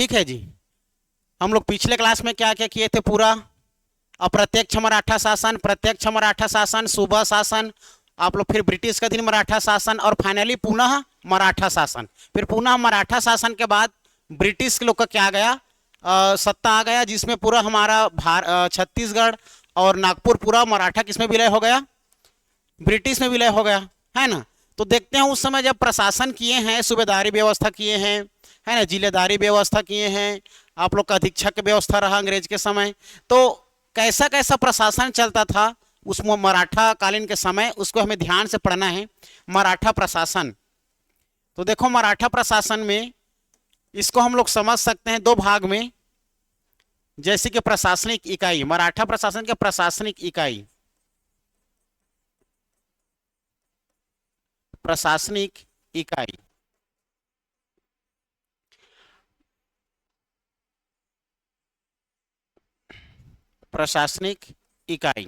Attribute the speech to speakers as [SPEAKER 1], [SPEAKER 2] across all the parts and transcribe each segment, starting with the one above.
[SPEAKER 1] ठीक है जी। हम लोग पिछले क्लास में क्या क्या किए थे पूरा, अप्रत्यक्ष मराठा शासन, प्रत्यक्ष मराठा शासन, सूबा शासन, आप लोग फिर ब्रिटिश का दिन मराठा शासन, और फाइनली पुनः मराठा शासन। फिर पुनः मराठा शासन के बाद ब्रिटिश के लोग का क्या आ गया, सत्ता आ गया, जिसमें पूरा हमारा छत्तीसगढ़ और नागपुर पूरा मराठा किसमें विलय हो गया, ब्रिटिश में विलय हो गया, है ना। तो देखते हैं उस समय जब प्रशासन किए हैं, सूबेदारी व्यवस्था किए हैं, है ना, जिलेदारी व्यवस्था किए हैं, आप लोग का अधीक्षक व्यवस्था रहा अंग्रेज के समय, तो कैसा कैसा प्रशासन चलता था उस मराठा कालीन के समय, उसको हमें ध्यान से पढ़ना है। मराठा प्रशासन, तो देखो मराठा प्रशासन में इसको हम लोग समझ सकते हैं दो भाग में, जैसे कि प्रशासनिक इकाई, मराठा प्रशासन के प्रशासनिक इकाई, प्रशासनिक इकाई, प्रशासनिक इकाई।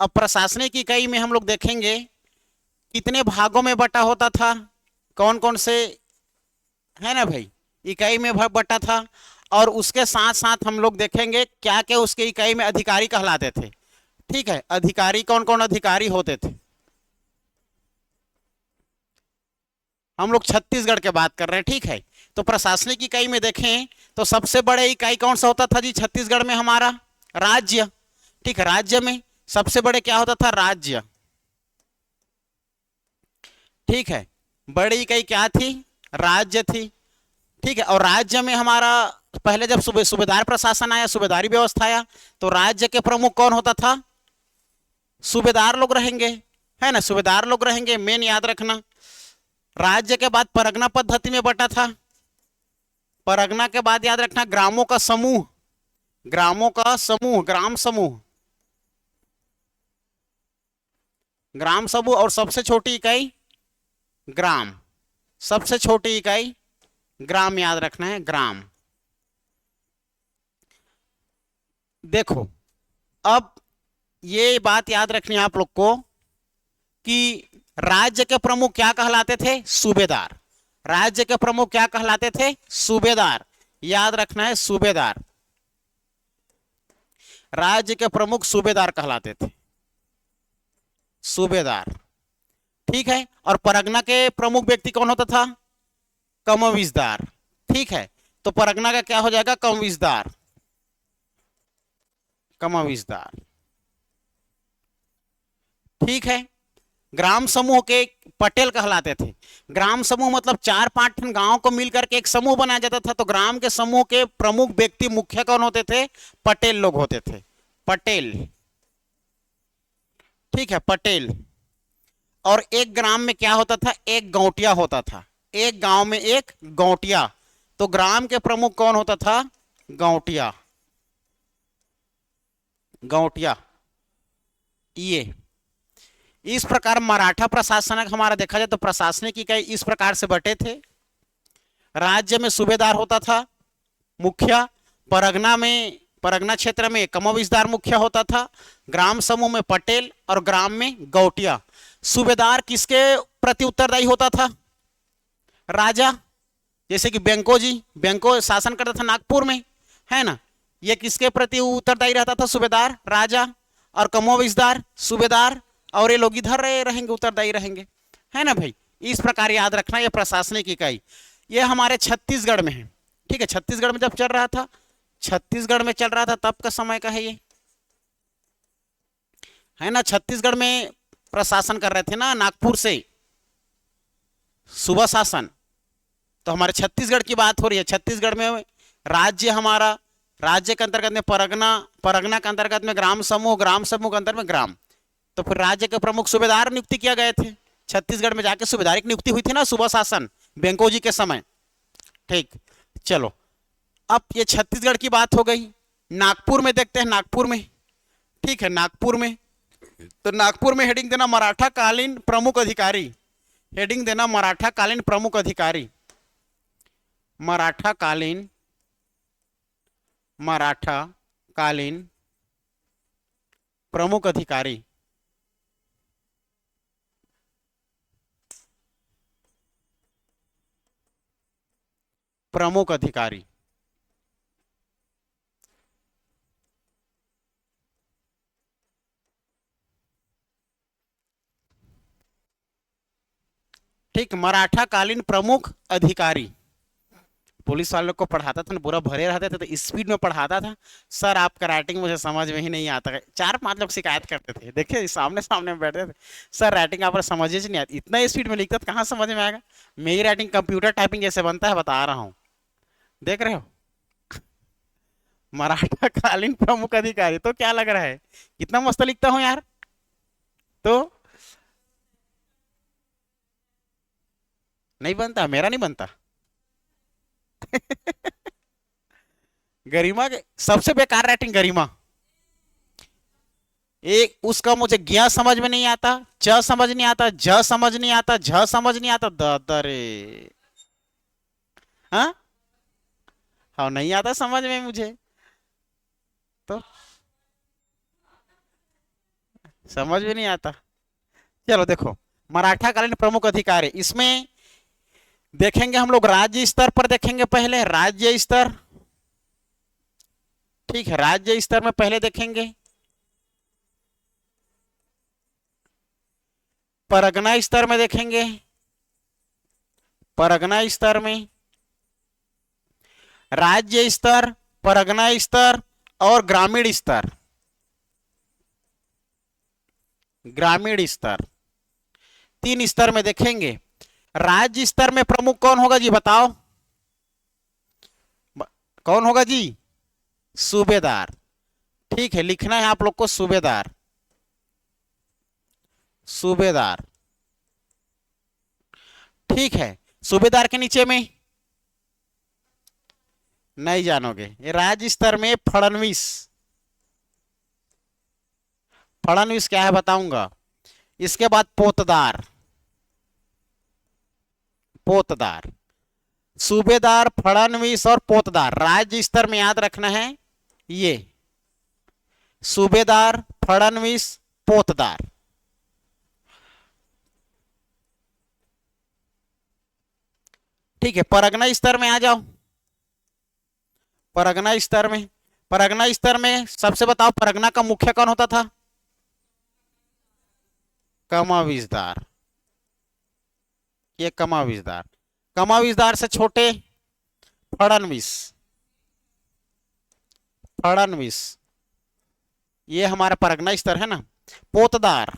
[SPEAKER 1] अब प्रशासनिक इकाई में हम लोग देखेंगे कितने भागों में बटा होता था, कौन कौन से, है ना भाई, इकाई में बटा था, और उसके साथ साथ हम लोग देखेंगे क्या क्या उसके इकाई में अधिकारी कहलाते थे। ठीक है, अधिकारी कौन कौन अधिकारी होते थे, हम लोग छत्तीसगढ़ के बात कर रहे हैं। ठीक है, तो प्रशासनिक इकाई में देखें तो सबसे बड़े इकाई कौन सा होता था जी छत्तीसगढ़ में, हमारा राज्य। ठीक है, राज्य में सबसे बड़े क्या होता था, राज्य। ठीक है, बड़ी इकाई क्या थी, राज्य थी। ठीक है, और राज्य में हमारा पहले जब सूबेदार प्रशासन आया, सूबेदारी व्यवस्था आया, तो राज्य के प्रमुख कौन होता था, सूबेदार लोग रहेंगे, है ना, सूबेदार लोग रहेंगे, मेन याद रखना। राज्य के बाद परगना पद्धति में बटा था, परगना के बाद याद रखना ग्रामों का समूह, ग्रामों का समूह, ग्राम समूह, ग्राम समूह, और सबसे छोटी इकाई ग्राम, सबसे छोटी इकाई ग्राम, याद रखना है ग्राम। देखो अब ये बात याद रखनी है आप लोग को कि राज्य के प्रमुख क्या कहलाते थे, सूबेदार। राज्य के प्रमुख क्या कहलाते थे, सूबेदार, याद रखना है सूबेदार। राज्य के प्रमुख सूबेदार कहलाते थे, सूबेदार। ठीक है, और परगना के प्रमुख व्यक्ति कौन होता था, कमविसदार। ठीक है, तो परगना का क्या हो जाएगा, कमविसदार, कमविसदार। ठीक है, ग्राम समूह के पटेल कहलाते थे। ग्राम समूह मतलब 4-5 गांव को मिलकर के एक समूह बनाया जाता था, तो ग्राम के समूह के प्रमुख व्यक्ति मुख्य कौन होते थे, पटेल लोग होते थे, पटेल। ठीक है, पटेल। और एक ग्राम में क्या होता था, एक गौटिया होता था, एक गांव में एक गौटिया, तो ग्राम के प्रमुख कौन होता था, गौटिया, गौटिया। ये इस प्रकार मराठा प्रशासनिक हमारा देखा जाए तो प्रशासनिक इकाई इस प्रकार से बटे थे। राज्य में सूबेदार होता था मुखिया, परगना में, परगना क्षेत्र में कमविसदार मुखिया होता था, ग्राम समूह में पटेल, और ग्राम में गौटिया। सूबेदार किसके प्रति उत्तरदायी होता था, राजा। जैसे कि बेंको जी, बेंको शासन करता था नागपुर में, है ना, ये किसके प्रति उत्तरदायी रहता था, सूबेदार, राजा, और कमोविसदार सूबेदार, और ये लोग इधर रहेंगे, उत्तरदायी रहेंगे, है ना भाई। इस प्रकार याद रखना, ये प्रशासनिक इकाई ये हमारे छत्तीसगढ़ में है। ठीक है, छत्तीसगढ़ में जब चल रहा था, छत्तीसगढ़ में चल रहा था तब का समय का है ये, है ना। छत्तीसगढ़ में प्रशासन कर रहे थे ना नागपुर से, सूबा शासन। तो हमारे छत्तीसगढ़ की बात हो रही है, छत्तीसगढ़ में राज्य हमारा, राज्य के अंतर्गत में परगना, परगना के अंतर्गत में ग्राम समूह, ग्राम समूह के अंतर्गत में ग्राम। तो फिर राज्य के प्रमुख सूबेदार नियुक्ति किया गए थे, छत्तीसगढ़ में जाके सूबेदारी की नियुक्ति हुई थी ना, सूबा शासन बेंको जी के समय। ठीक, चलो अब ये छत्तीसगढ़ की बात हो गई। नागपुर में देखते हैं, नागपुर में, ठीक है, नागपुर में, तो नागपुर में हेडिंग देना मराठा कालीन प्रमुख अधिकारी, हेडिंग देना मराठा कालीन प्रमुख अधिकारी, मराठा कालीन, मराठा कालीन प्रमुख अधिकारी, प्रमुख अधिकारी। ठीक, मराठा कालीन प्रमुख अधिकारी। पुलिस वालों को पढ़ाता था ना, पूरा भरे रहते थे तो स्पीड में पढ़ाता था। सर आपका राइटिंग मुझे समझ में ही नहीं आता है। 4-5 लोग शिकायत करते थे, देखिए सामने सामने में बैठे थे, सर राइटिंग आप समझ ही नहीं आती, इतना स्पीड में लिखता था, कहाँ समझ में आएगा। मेरी राइटिंग कंप्यूटर टाइपिंग जैसे बनता है बता रहा हूँ, देख रहे हो। मराठा कालीन प्रमुख अधिकारी, तो क्या लग रहा है कितना मस्त लिखता हूँ यार। तो नहीं बनता, मेरा नहीं बनता। गरिमा के सबसे बेकार राइटिंग गरिमा। एक उसका मुझे ज्ञ समझ में नहीं आता, च समझ नहीं आता, ज समझ नहीं आता, झ समझ नहीं आता, दरे। हाँ हाँ, नहीं आता समझ में मुझे। तो समझ में नहीं आता। चलो देखो, मराठा कालीन प्रमुख अधिकारी, इसमें देखेंगे हम लोग राज्य स्तर पर देखेंगे, पहले राज्य स्तर। ठीक है, राज्य स्तर में पहले देखेंगे, परगना स्तर में देखेंगे, परगना स्तर में, राज्य स्तर, परगना स्तर और ग्रामीण स्तर। ग्रामीण स्तर, 3 स्तर में देखेंगे। राज्य स्तर में प्रमुख कौन होगा जी बताओ, कौन होगा जी, सूबेदार। ठीक है, लिखना है आप लोग को सूबेदार, सूबेदार। ठीक है, सूबेदार के नीचे में नहीं जानोगे, ये राज्य स्तर में फडणवीस। फडणवीस क्या है बताऊंगा। इसके बाद पोतदार, पोतदार, सूबेदार, फडणवीस और पोतदार, राज्य स्तर में याद रखना है ये, सूबेदार, फडणवीस, पोतदार। ठीक है, परगना स्तर में आ जाओ। परगना स्तर में, परगना स्तर में सबसे बताओ, परगना का मुख्य कौन होता था, कमाविजदार। ये कमाविजदार, कमाविजदार से छोटे फडणवीस, फडणवीस, ये हमारा परगना स्तर है ना। पोतदार,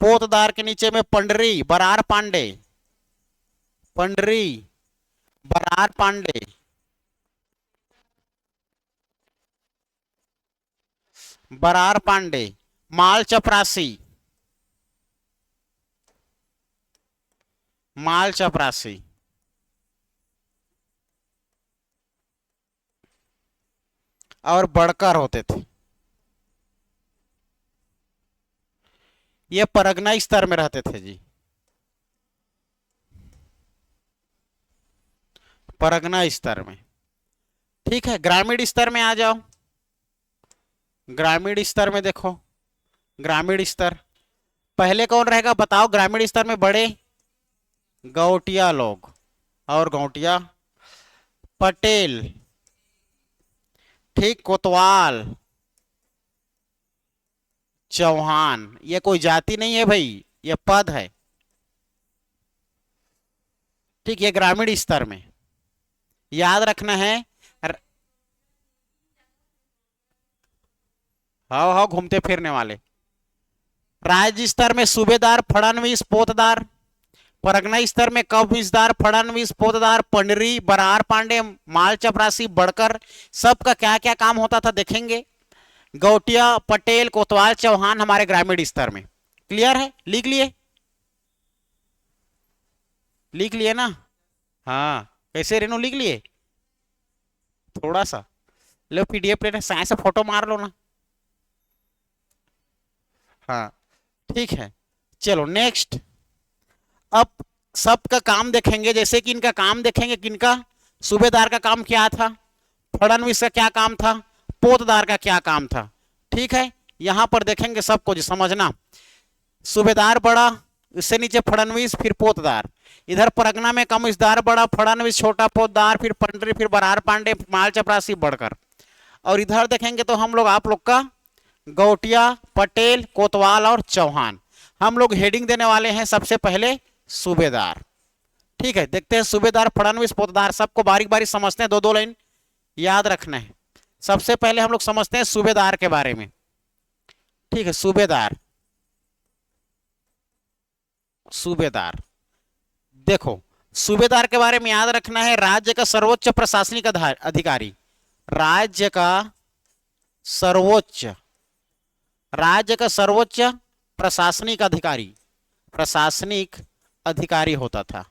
[SPEAKER 1] पोतदार के नीचे में पंडरी बरार पांडे, पंडरी बरार पांडे, बरार पांडे, माल चपरासी, माल चपरासी, और बड़कर होते थे। ये परगना स्तर में रहते थे जी, परगना स्तर में। ठीक है, ग्रामीण स्तर में आ जाओ। ग्रामीण स्तर में देखो, ग्रामीण स्तर पहले कौन रहेगा बताओ, ग्रामीण स्तर में बड़े गौटिया लोग, और गौटिया, पटेल, ठीक, कोतवाल, चौहान। ये कोई जाति नहीं है भाई, ये पद है। ठीक, ये ग्रामीण स्तर में याद रखना है। हाँ हाँ, घूमते फिरने वाले। राज्य स्तर में सूबेदार, फडणवीस, पोतदार। परगना स्तर में कमिश्नर, फडणवीस, पोतदार, पंडरी, बरार पांडे, माल चपरासी, बड़कर, सबका क्या क्या काम होता था देखेंगे। गौटिया, पटेल, कोतवाल, चौहान हमारे ग्रामीण स्तर में। क्लियर है, लिख लिए, लिख लिए ना। हाँ, कैसे रेनू लिख लिए, थोड़ा सा लो पीडीएफ लेना, साइंस से फोटो मार लो ना। हाँ ठीक है, चलो नेक्स्ट। अब सबका काम देखेंगे, जैसे कि इनका काम देखेंगे, किनका, सूबेदार का काम क्या था, फडणवीस का क्या काम था, पोतदार का क्या काम था। ठीक है, यहां पर देखेंगे सबको जी, समझना। सूबेदार बड़ा, इससे नीचे फडणवीस, फिर पोतदार। इधर परगना में कमिश्नर बड़ा, फडणवीस छोटा, पोतदार, फिर पंडरी, फिर बरार पांडे, माल चपरासी, बढ़कर। और इधर देखेंगे तो हम लोग, आप लोग का गौटिया, पटेल, कोतवाल और चौहान। हम लोग हेडिंग देने वाले हैं सबसे पहले सूबेदार। ठीक है, देखते हैं सूबेदार, फडणवीस, पोतदार, सबको बारीक बारीक समझते हैं, दो दो लाइन याद रखना है। सबसे पहले हम लोग समझते हैं सूबेदार के बारे में। ठीक है, सूबेदार, सूबेदार देखो, सूबेदार के बारे में याद रखना है, राज्य का सर्वोच्च प्रशासनिक अधिकारी, राज्य का सर्वोच्च, राज्य का सर्वोच्च प्रशासनिक अधिकारी, प्रशासनिक अधिकारी होता था।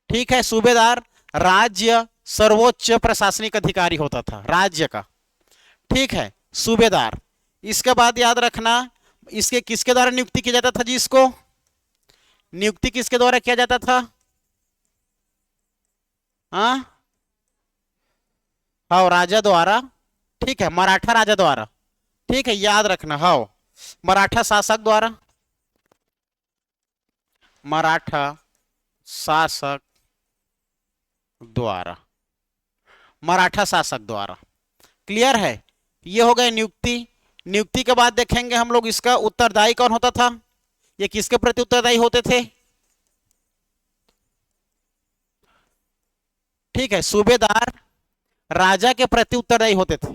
[SPEAKER 1] ठीक है, सूबेदार राज्य सर्वोच्च प्रशासनिक अधिकारी होता था राज्य का। ठीक है, सूबेदार। इसके बाद याद रखना, इसके किसके द्वारा नियुक्ति किया जाता था जी? इसको नियुक्ति किसके द्वारा किया जाता था? हाँ, राजा द्वारा। ठीक है, मराठा राजा द्वारा। ठीक है, याद रखना, हाँ, मराठा शासक द्वारा, मराठा शासक द्वारा, मराठा शासक द्वारा। क्लियर है? ये हो गए नियुक्ति। नियुक्ति के बाद देखेंगे हम लोग इसका उत्तरदायी कौन होता था, ये किसके प्रति उत्तरदायी होते थे? ठीक है, सूबेदार राजा के प्रति उत्तरदायी होते थे।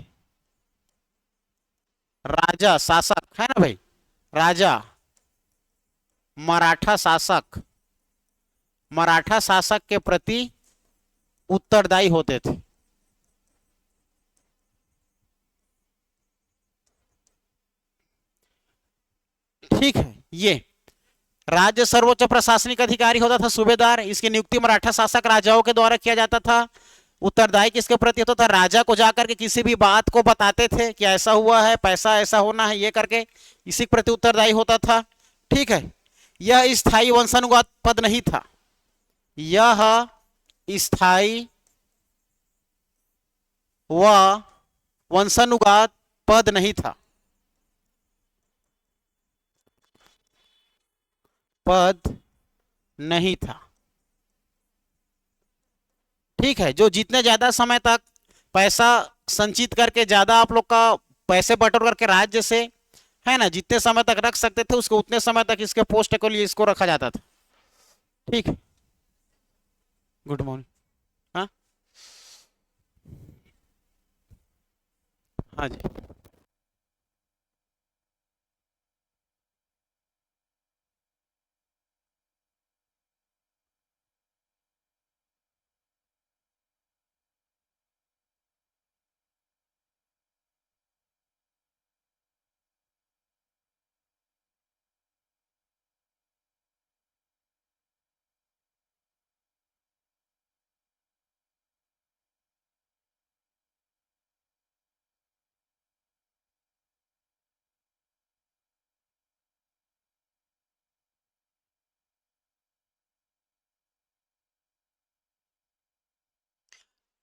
[SPEAKER 1] राजा शासक है ना भाई, राजा, मराठा शासक, मराठा शासक के प्रति उत्तरदायी होते थे। ठीक है, ये राज्य सर्वोच्च प्रशासनिक अधिकारी होता था सूबेदार, इसकी नियुक्ति मराठा शासक राजाओं के द्वारा किया जाता था। उत्तरदायी किसके प्रति होता था? राजा को जाकर के किसी भी बात को बताते थे कि ऐसा हुआ है, पैसा ऐसा होना है, ये करके इसी के प्रति उत्तरदायी होता था। ठीक है, यह स्थायी वंशानुगत पद नहीं था, यह स्थायी व वंशानुगत पद नहीं था, पद नहीं था। ठीक है, जो जितने ज्यादा समय तक पैसा संचित करके ज्यादा आप लोग का पैसे बटोर करके राज्य से, है ना, जितने समय तक रख सकते थे उसको उतने समय तक इसके पोस्ट के लिए इसको रखा जाता था। ठीक है, गुड मॉर्निंग। हाँ हाँ जी,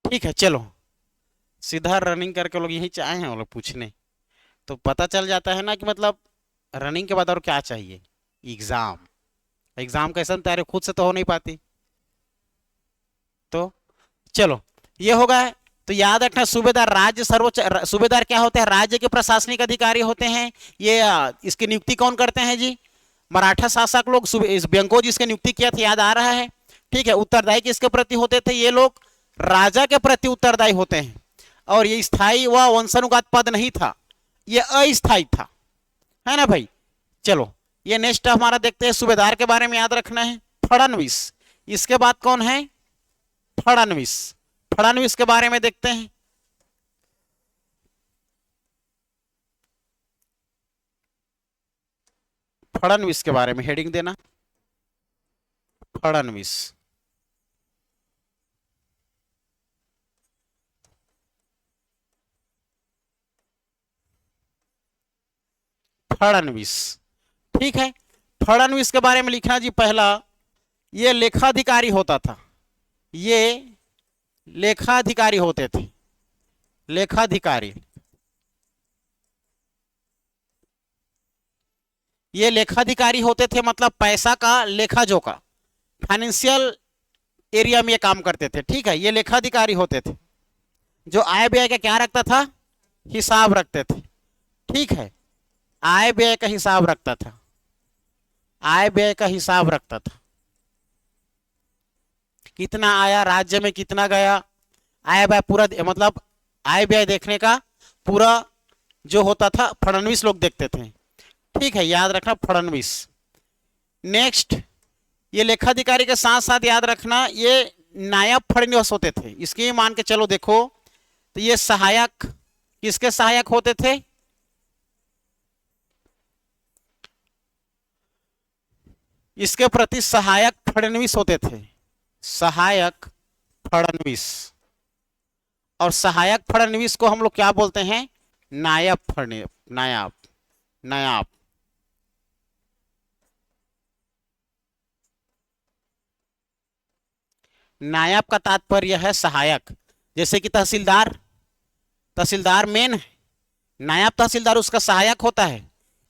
[SPEAKER 1] ठीक है, चलो सीधा रनिंग करके लोग यही चाहे हैं वो लोग पूछने, तो पता चल जाता है ना कि मतलब रनिंग के बाद और क्या चाहिए। एग्जाम, एग्जाम कैसे तैयारी खुद से तो हो नहीं पाती। तो चलो, ये होगा। तो याद रखना, सूबेदार राज्य सर्वोच्च, सूबेदार क्या होते हैं? राज्य के प्रशासनिक अधिकारी होते हैं। ये इसकी नियुक्ति कौन करते हैं जी? मराठा शासक लोग। इस बेंको जिसकी नियुक्ति किया था, याद आ रहा है? ठीक है, उत्तरदायी किसके प्रति होते थे? ये लोग राजा के प्रति उत्तरदायी होते हैं। और ये स्थायी व वंशानुगत पद नहीं था, ये अस्थायी था, है ना भाई? चलो, ये नेक्स्ट हमारा देखते हैं, सूबेदार के बारे में याद रखना है। फडणवीस, इसके बाद कौन है? फडणवीस। फडणवीस के बारे में देखते हैं। फडणवीस के बारे में हेडिंग देना, फडणवीस। फडणवीस, ठीक है। फडणवीस के बारे में लिखना जी, पहला, ये लेखाधिकारी होता था, ये लेखाधिकारी होते थे, लेखाधिकारी। ये लेखाधिकारी होते थे, मतलब पैसा का लेखा जोखा, फाइनेंशियल एरिया में ये काम करते थे। ठीक है, ये लेखाधिकारी होते थे, जो आय व्यय का क्या रखता था? हिसाब रखते थे। ठीक है, आय व्यय का हिसाब रखता था, आय व्यय का हिसाब रखता था। कितना आया, राज्य में कितना गया, आय व्यय पूरा मतलब आय व्यय देखने का पूरा जो होता था फडणवीस लोग देखते थे। ठीक है, याद रखना फडणवीस। नेक्स्ट, ये लेखाधिकारी के साथ साथ याद रखना ये नायब फडणवीस होते थे। इसके मान के चलो देखो, तो ये सहायक, किसके सहायक होते थे, इसके प्रति सहायक फडणवीस होते थे, सहायक फडणवीस। और सहायक फडणवीस को हम लोग क्या बोलते हैं, नायब फडणवीस, नायब, नायब। नायब का तात्पर्य है सहायक। जैसे कि तहसीलदार, तहसीलदार मेन है, नायब तहसीलदार उसका सहायक होता है।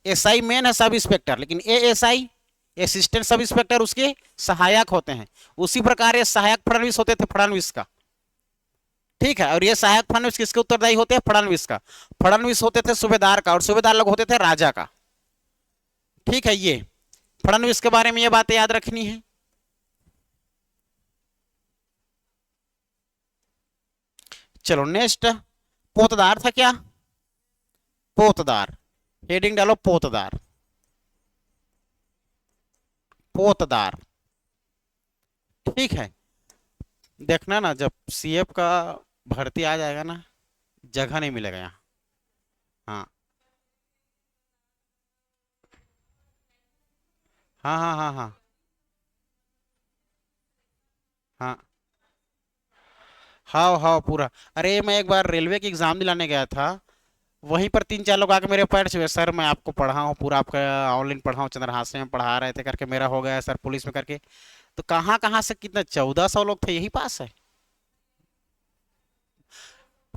[SPEAKER 1] एसआई मेन है सब इंस्पेक्टर, लेकिन एएसआई असिस्टेंट सब इंस्पेक्टर उसके सहायक होते हैं। उसी प्रकार ये सहायक फडणवीस होते थे फडणवीस का। ठीक है, और ये सहायक फडणवीस किसके उत्तरदायी होते हैं, फडणवीस का। फडणवीस होते थे सूबेदार का, और सूबेदार लोग होते थे राजा का। ठीक है, ये फडणवीस के बारे में ये बातें याद रखनी है। चलो नेक्स्ट, पोतदार था क्या, पोतदार, हेडिंग डालो पोतदार, पोतदार। ठीक है, देखना ना जब सीएफ का भर्ती आ जाएगा ना, जगह नहीं मिलेगा यहाँ। हाँ हाँ हाँ हाँ हाँ हाँ हाँ हाँ पूरा। अरे मैं एक बार रेलवे की एग्जाम दिलाने गया था, वहीं पर तीन चार लोग आके मेरे पैर छुए, सर मैं आपको पढ़ा हूँ पूरा, आपका ऑनलाइन पढ़ा हूँ, चंद्रहास में पढ़ा रहे थे करके मेरा हो गया सर, पुलिस में करके। तो कहाँ कहाँ से कितना 1400 लोग थे, यही पास है।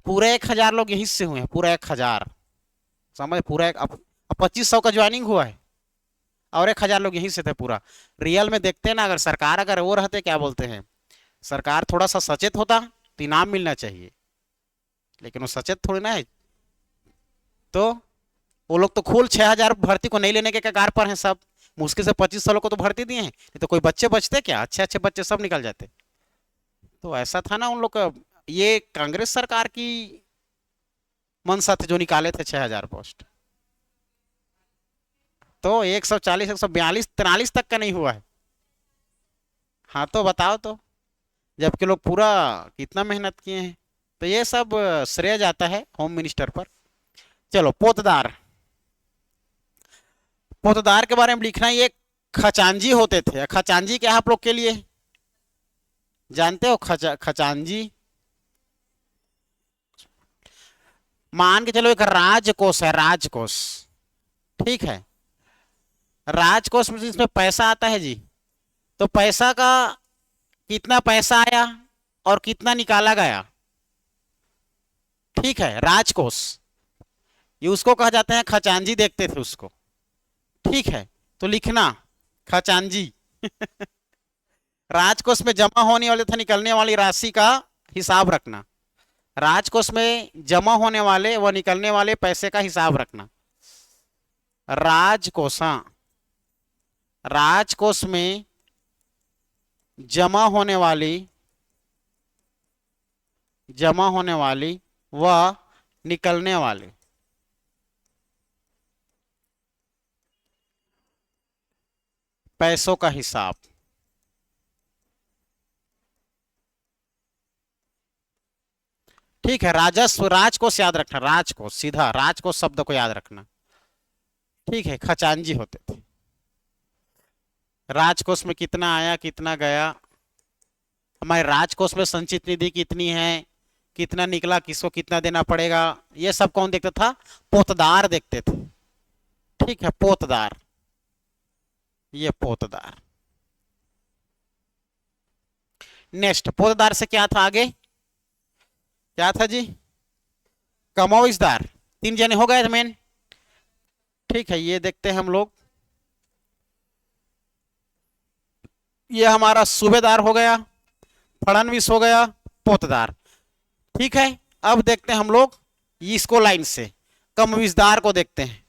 [SPEAKER 1] पूरे 1000 लोग यहीं से हुए हैं, पूरा 1000, समझ, पूरा एक, अब 2500 का ज्वाइनिंग हुआ है, और 1000 लोग यहीं से थे पूरा। रियल में देखते हैं ना, अगर सरकार अगर वो रहते क्या बोलते हैं, सरकार थोड़ा सा सचेत होता तो इनाम मिलना चाहिए, लेकिन वो सचेत थोड़ी ना है। तो वो लोग तो खुल 6000 भर्ती को नहीं लेने के कगार पर हैं सब। मुश्किल से 2500 लोग को तो भर्ती दिए हैं, नहीं तो कोई बच्चे बचते क्या, अच्छे अच्छे बच्चे सब निकल जाते। तो ऐसा था ना उन लोग का, ये कांग्रेस सरकार की मंशा थे जो निकाले थे 6000 पोस्ट। तो 140, 142, 43 तक का नहीं हुआ है। हाँ तो बताओ तो, जबकि लोग पूरा कितना मेहनत किए हैं। तो ये सब श्रेय जाता है होम मिनिस्टर पर। चलो पोतदार, पोतदार के बारे में लिखना, ये खचांजी होते थे। खचांजी क्या है आप लोग के लिए, जानते हो खचांजी, मान के चलो एक राजकोष है, राजकोष। ठीक है, राजकोष में जिसमें पैसा आता है जी, तो पैसा का कितना पैसा आया और कितना निकाला गया, ठीक है, राजकोष, ये उसको कहा जाता है खजांजी, देखते थे उसको। ठीक है, तो लिखना खजांजी। राजकोष में जमा होने वाले तथा निकलने वाली राशि का हिसाब रखना, राजकोष में जमा होने वाले व निकलने वाले पैसे का हिसाब रखना। राजकोष, हाँ, राजकोष में जमा होने वाली, जमा होने वाली व निकलने वाले पैसों का हिसाब। ठीक है, राजस्व, राजकोष याद रखना, राजकोष, सीधा राजकोष शब्द को याद रखना। ठीक है, खजांजी होते थे। राजकोष में कितना आया कितना गया, हमारे राजकोष में संचित निधि कितनी है, कितना निकला, किसको कितना देना पड़ेगा, ये सब कौन देखता था, पोतदार देखते थे। ठीक है, पोतदार, ये पोतदार। नेक्स्ट, पोतदार से क्या था आगे, क्या था जी, कमोइशदार। तीन जने हो गए थे मेन। ठीक है, ये देखते हैं हम लोग, ये हमारा सूबेदार हो गया, फडणवीस हो गया, पोतदार। ठीक है, अब देखते हैं हम लोग इसको लाइन से कम विस्तार को देखते हैं।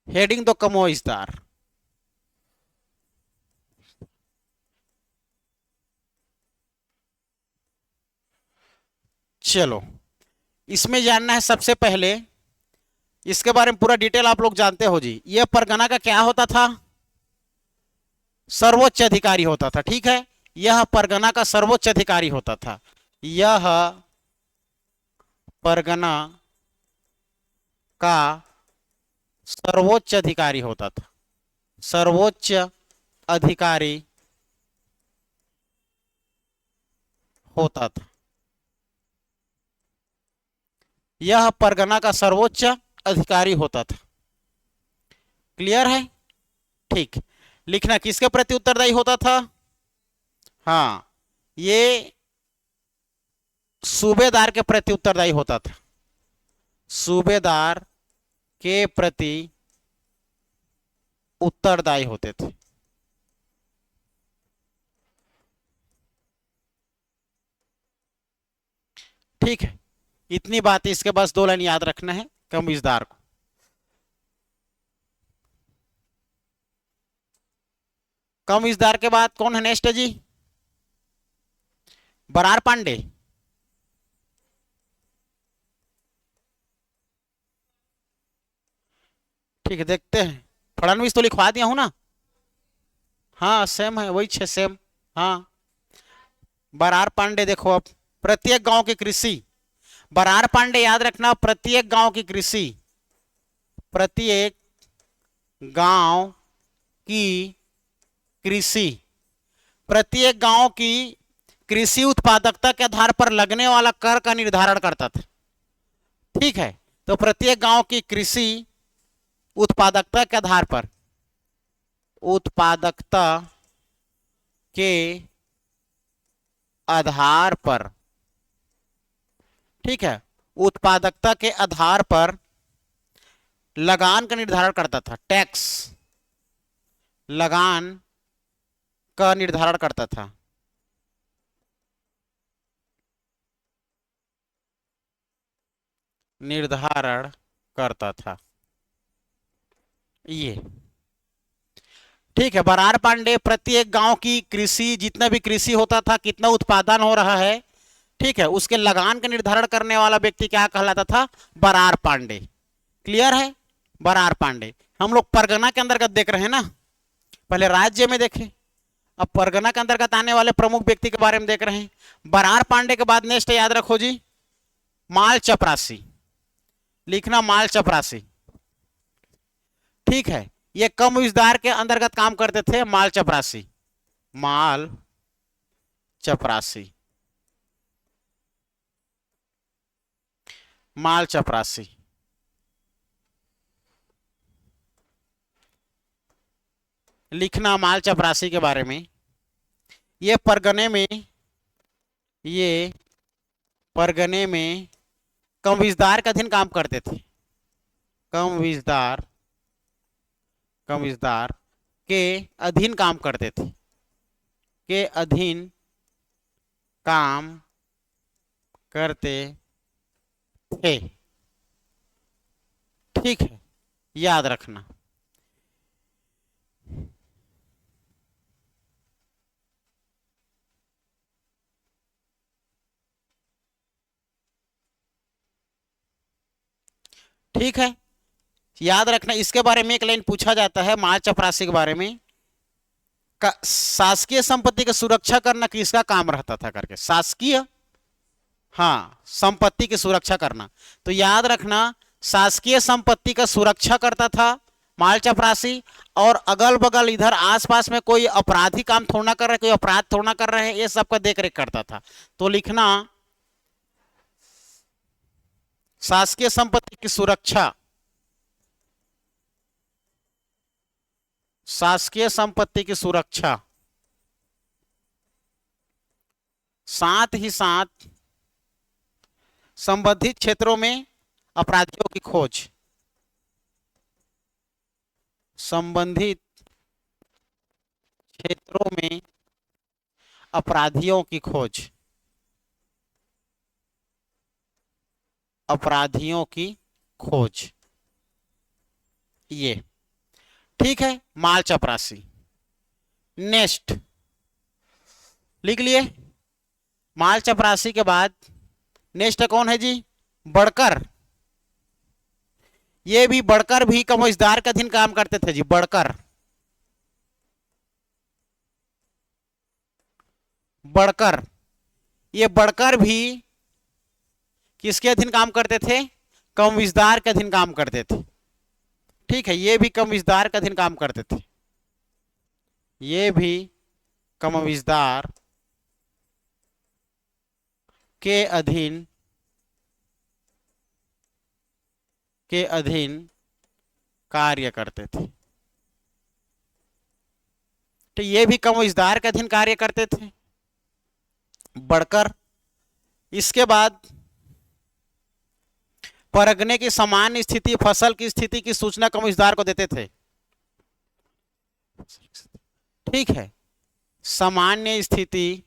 [SPEAKER 1] हेडिंग तो कम विस्तार। चलो, इसमें जानना है सबसे पहले, इसके बारे में पूरा डिटेल आप लोग जानते हो जी। यह परगना का क्या होता था? सर्वोच्च अधिकारी होता था। ठीक है, यह परगना का सर्वोच्च अधिकारी होता था। यह परगना का सर्वोच्च अधिकारी होता था। सर्वोच्च अधिकारी होता था। यह परगना का सर्वोच्च अधिकारी होता था। क्लियर है? ठीक। लिखना किसके प्रति उत्तरदायी होता था? हाँ, ये सूबेदार के प्रति उत्तरदायी होता था। सूबेदार के प्रति उत्तरदायी होते थे। ठीक है, इतनी बात। इसके बस 2 लाइन याद रखना है कमिश्नदार को। कमिश्नदार के बाद कौन है नेक्स्ट जी? बरार पांडे। ठीक है, देखते हैं। फडणवीस तो लिखवा दिया हूं ना? हाँ सेम है, वही 6 सेम। हाँ, बरार पांडे देखो। अब प्रत्येक गांव की कृषि, बरार पांडे याद रखना, प्रत्येक गांव की कृषि, प्रत्येक गांव की कृषि, प्रत्येक गांव की कृषि उत्पादकता के आधार पर लगने वाला कर का निर्धारण करता था। ठीक है, तो प्रत्येक गांव की कृषि उत्पादकता के आधार पर, उत्पादकता के आधार पर, ठीक है, उत्पादकता के आधार पर लगान का निर्धारण करता था। टैक्स, लगान का निर्धारण करता था। निर्धारण करता था ये। ठीक है, बरार पांडे प्रत्येक गांव की कृषि, जितना भी कृषि होता था, कितना उत्पादन हो रहा है, ठीक है, उसके लगान का निर्धारण करने वाला व्यक्ति क्या कहलाता था? बरार पांडे। क्लियर है? बरार पांडे। हम लोग परगना के अंतर्गत देख रहे हैं ना, पहले राज्य में देखे, अब परगना के अंतर्गत आने वाले प्रमुख व्यक्ति के बारे में देख रहे हैं। बरार पांडे के बाद नेक्स्ट याद रखो जी, माल चपरासी। लिखना माल चपरासी। ठीक है, ये कम विस्तार के अंतर्गत काम करते थे माल चपरासी। माल चपरासी, माल चपरासी। लिखना माल चपरासी के बारे में। ये परगने में, ये परगने में कम विस्तार के अधीन काम करते थे। कम विस्तार, कम विस्तार के अधीन काम करते थे, के अधीन काम करते थे। ठीक है, याद रखना। ठीक है, याद रखना। इसके बारे में एक लाइन पूछा जाता है माल चपरासी के बारे में, शासकीय संपत्ति की सुरक्षा करना किसका काम रहता था करके। शासकीय, हाँ, संपत्ति की सुरक्षा करना। तो याद रखना, शासकीय संपत्ति का सुरक्षा करता था माल चपरासी, और अगल बगल इधर आसपास में कोई अपराधी काम थोड़ा कर रहे, कोई अपराध थोड़ा कर रहे हैं, ये सबका देख रेख करता था। तो लिखना शासकीय संपत्ति की सुरक्षा, शासकीय संपत्ति की सुरक्षा, साथ ही साथ संबंधित क्षेत्रों में अपराधियों की खोज, संबंधित क्षेत्रों में अपराधियों की खोज। अपराधियों की खोज। ये ठीक है, माल चपरासी। नेक्स्ट लिख लिए। माल चपरासी के बाद नेक्स्ट कौन है जी? बड़कर। ये भी बड़कर भी कमोजदार के अधीन काम करते थे जी, बड़कर। बड़कर, ये बड़कर भी किसके अधीन काम करते थे? कमोजदार के अधीन काम करते थे। ठीक है, ये भी कमोजदार के अधीन काम करते थे। ये भी कमोजदार के अधीन कार्य करते थे। तो ये भी कमोजदार के अधीन कार्य करते थे, बढ़कर। इसके बाद परगने की सामान्य स्थिति, फसल की स्थिति की सूचना कमोजदार को देते थे। ठीक है, सामान्य स्थिति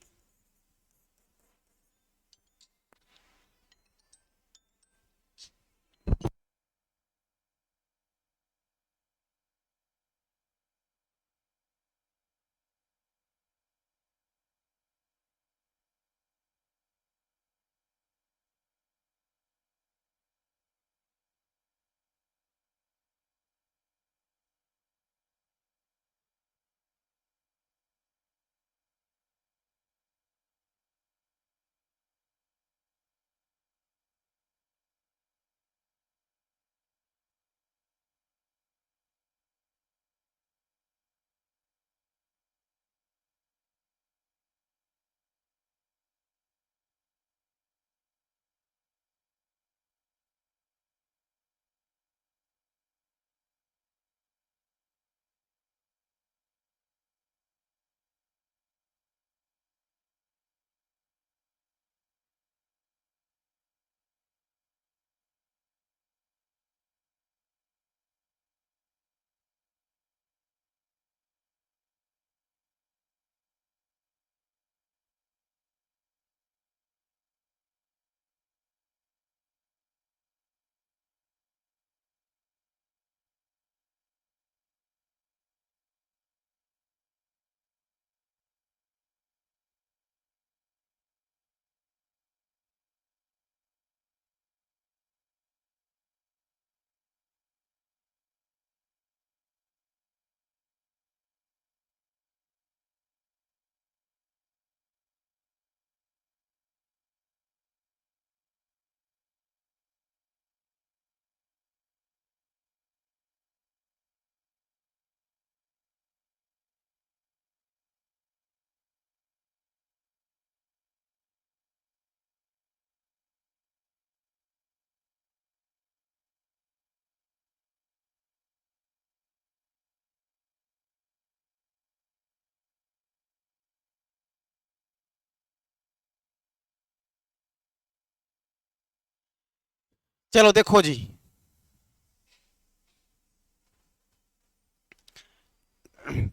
[SPEAKER 1] चलो देखो जी,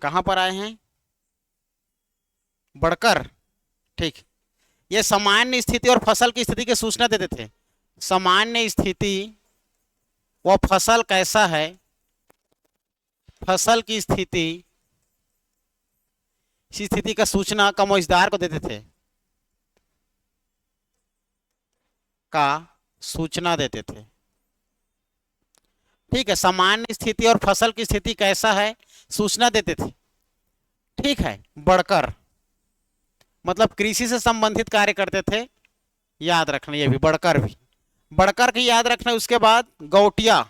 [SPEAKER 1] कहां पर आए हैं? बढ़कर। ठीक, ये सामान्य स्थिति और फसल की स्थिति की सूचना देते थे। सामान्य स्थिति वो फसल कैसा है, फसल की स्थिति, इसी स्थिति का सूचना कमोजदार को देते थे, का सूचना देते थे। ठीक है, सामान्य स्थिति और फसल की स्थिति कैसा है, सूचना देते थे। ठीक है, बढ़कर मतलब कृषि से संबंधित कार्य करते थे, याद रखना। ये भी बढ़कर, भी बढ़कर की याद रखना। उसके बाद गौटिया।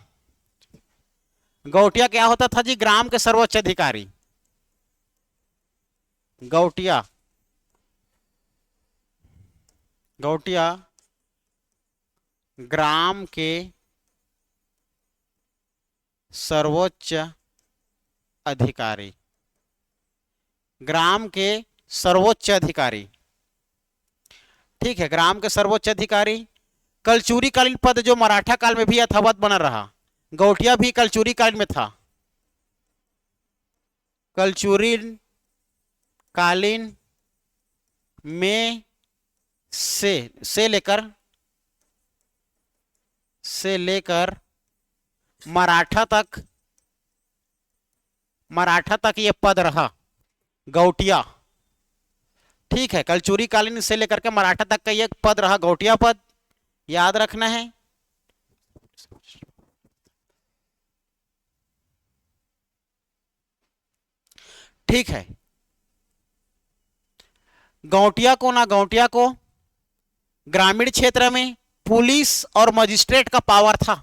[SPEAKER 1] गौटिया क्या होता था जी? ग्राम के सर्वोच्च अधिकारी। गौटिया, गौटिया ग्राम के सर्वोच्च अधिकारी। ग्राम के सर्वोच्च अधिकारी। ठीक है, ग्राम के सर्वोच्च अधिकारी। कलचुरी कालीन पद जो मराठा काल में भी यथावत बना रहा, गौटिया भी कलचुरी काल में था। कलचुरी कालीन में से लेकर से लेकर मराठा तक ये पद रहा, गौटिया। ठीक है, कलचुरी कालीन से लेकर के मराठा तक का ये पद रहा, गौटिया पद, याद रखना है। ठीक है, गौटिया को ग्रामीण क्षेत्र में पुलिस और मजिस्ट्रेट का पावर था,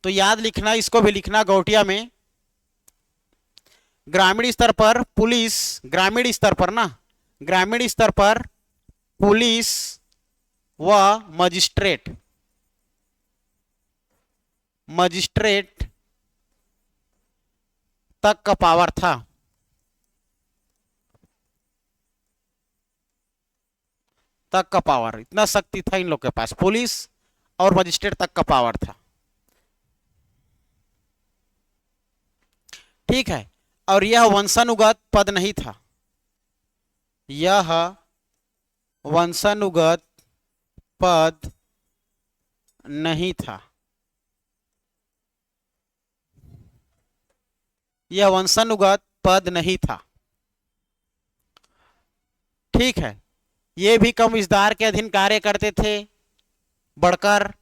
[SPEAKER 1] तो याद लिखना, इसको भी लिखना, गौटिया में ग्रामीण स्तर पर पुलिस, ग्रामीण स्तर पर ना, ग्रामीण स्तर पर पुलिस व मजिस्ट्रेट तक का पावर था, तक का पावर, इतना शक्ति था इन लोग के पास, पुलिस और मजिस्ट्रेट तक का पावर था। ठीक है, और यह वंशानुगत पद नहीं था, यह वंशानुगत पद नहीं था, यह वंशानुगत पद नहीं था। ठीक है, ये भी कम विस्तार के अधीन कार्य करते थे बढ़कर।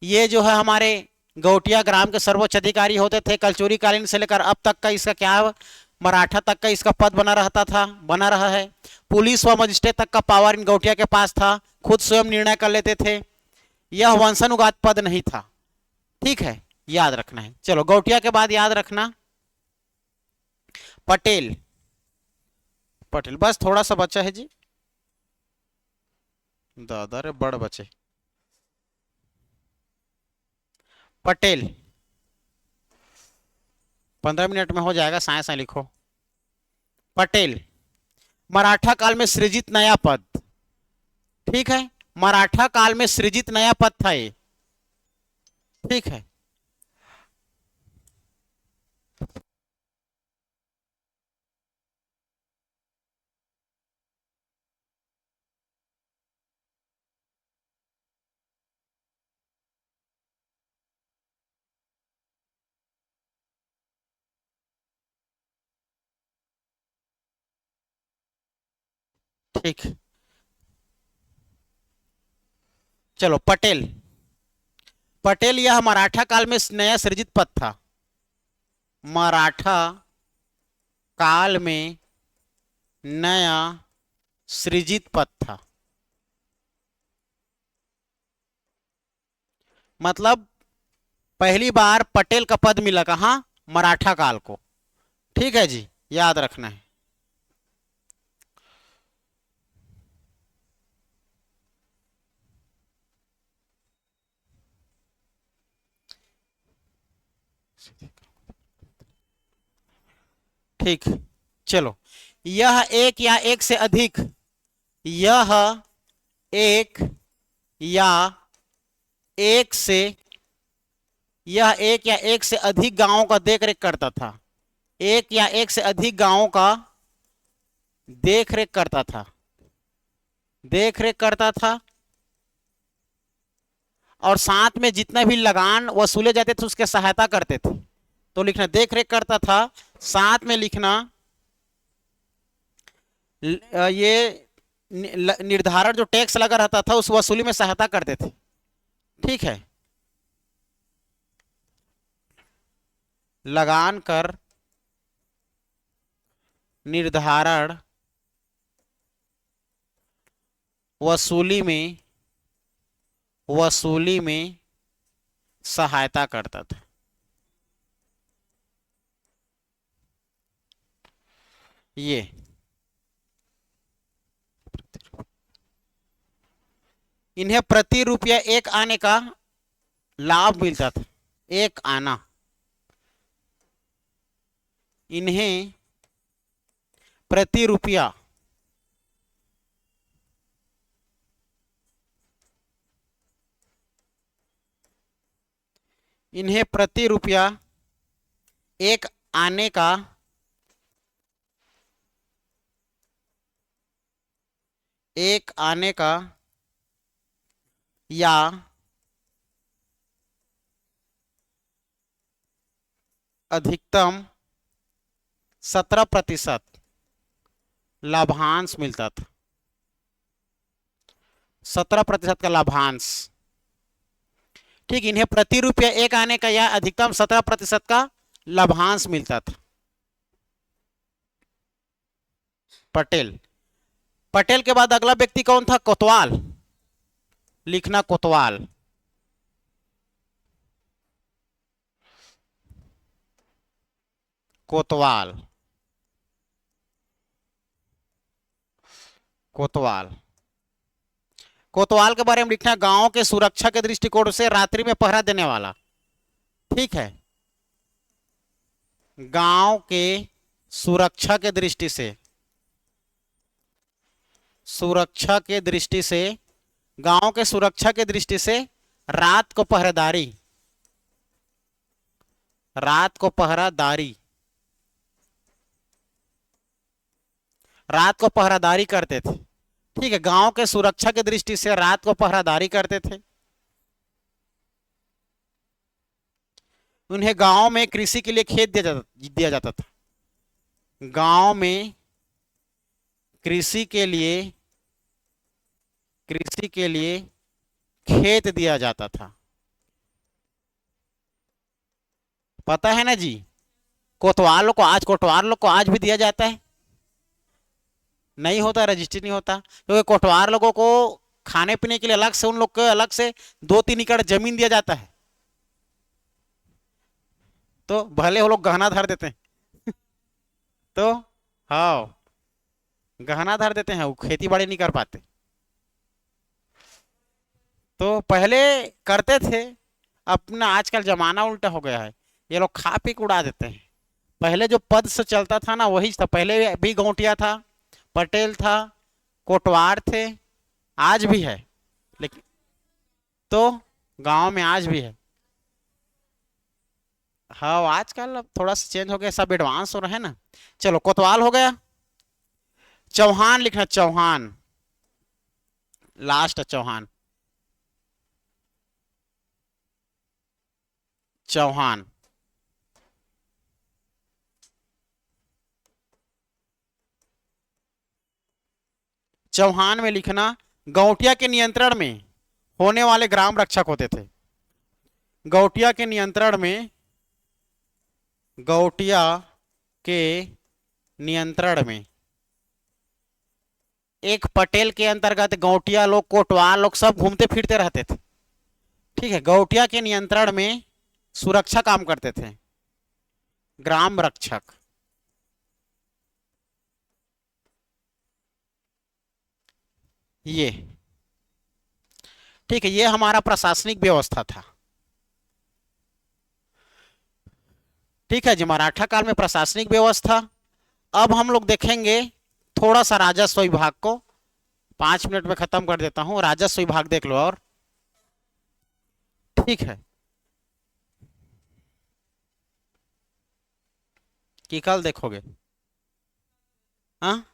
[SPEAKER 1] ये जो है हमारे गौटिया ग्राम के सर्वोच्च अधिकारी होते थे, कलचुरी कालीन से लेकर अब तक का इसका क्या, मराठा तक का इसका पद बना रहता था, बना रहा है। पुलिस व मजिस्ट्रेट तक का पावर इन गौटिया के पास था, खुद स्वयं निर्णय कर लेते थे, यह वंशानुगत पद नहीं था। ठीक है, याद रखना है। चलो, गौटिया के बाद याद रखना पटेल। पटेल बस थोड़ा सा बचा है जी, दादा रे बड़ बचे। पटेल 15 मिनट में हो जाएगा, साए साए लिखो। पटेल मराठा काल में सृजित नया पद। ठीक है, मराठा काल में सृजित नया पद था ये। ठीक है, ठीक। चलो, पटेल, पटेल यह मराठा काल में नया सृजित पद था, मराठा काल में नया सृजित पद था। मतलब पहली बार पटेल का पद मिला कहां, मराठा काल को। ठीक है जी, याद रखना है। ठीक, चलो, यह एक या एक से अधिक, यह एक या एक से, यह एक या एक से अधिक गांवों का देखरेख करता था, एक या एक से अधिक गांवों का देखरेख करता था, देखरेख करता था, और साथ में जितना भी लगान वसूले जाते थे उसके सहायता करते थे। तो लिखना देखरेख करता था, साथ में लिखना ये निर्धारण जो टैक्स लगा रहता था उस वसूली में सहायता करते थे। ठीक है, लगान कर निर्धारण वसूली में सहायता करता था। ये इन्हें प्रति रुपया एक आने का लाभ मिलता था, एक आना। इन्हें प्रति रुपया इन्हें प्रति रुपया एक आने का या अधिकतम 17% लाभांश मिलता था। 17% का लाभांश। ठीक, इन्हें प्रति रुपया एक आने का यह अधिकतम 17% का लाभांश मिलता था। पटेल। पटेल के बाद अगला व्यक्ति कौन था? कोतवाल। लिखना कोतवाल। कोतवाल। कोतवाल। कोतवाल के बारे में लिखना गांव के सुरक्षा के दृष्टिकोण से रात्रि में पहरा देने वाला। ठीक है, गांव के सुरक्षा के दृष्टि से, सुरक्षा के दृष्टि से, गांव के सुरक्षा के दृष्टि से रात को पहरेदारी, रात को पहरादारी, रात को पहरादारी करते थे। ठीक है, गांव के सुरक्षा की दृष्टि से रात को पहरादारी करते थे। उन्हें गांव में कृषि के लिए खेत दिया जाता था। गांव में कृषि के लिए खेत दिया जाता था। पता है ना जी, कोतवाल को आज भी दिया जाता है। नहीं होता, रजिस्ट्री नहीं होता, क्योंकि कोटवार लोगों को खाने पीने के लिए अलग से, उन लोग को अलग से 2-3 एकड़ जमीन दिया जाता है। तो भले वो लोग गहना धर देते हैं तो हाँ, गहना धर देते हैं, वो खेती बाड़ी नहीं कर पाते। तो पहले करते थे, अपना आजकल जमाना उल्टा हो गया है, ये लोग खा पी के उड़ा देते हैं। पहले जो पद से चलता था ना वही था। पहले भी गौटिया था, पटेल था, कोटवार थे, आज भी है, लेकिन तो गांव में आज भी है। हाँ, आजकल अब थोड़ा सा चेंज हो गया, सब एडवांस हो रहे हैं ना। चलो, कोतवाल हो गया। चौहान लिखना, चौहान, लास्ट चौहान। चौहान। चौहान में लिखना गौटिया के नियंत्रण में होने वाले ग्राम रक्षक होते थे। गौटिया के नियंत्रण में, गौटिया के नियंत्रण में एक पटेल के अंतर्गत गौटिया लोग, कोटवाल लोग सब घूमते फिरते रहते थे। ठीक है, गौटिया के नियंत्रण में सुरक्षा काम करते थे, ग्राम रक्षक। ये ठीक है, ये हमारा प्रशासनिक व्यवस्था था। ठीक है जी, मराठा काल में प्रशासनिक व्यवस्था। अब हम लोग देखेंगे थोड़ा सा राजस्व विभाग को। 5 मिनट में खत्म कर देता हूं। राजस्व विभाग देख लो। और ठीक है कि कल देखोगे? हाँ,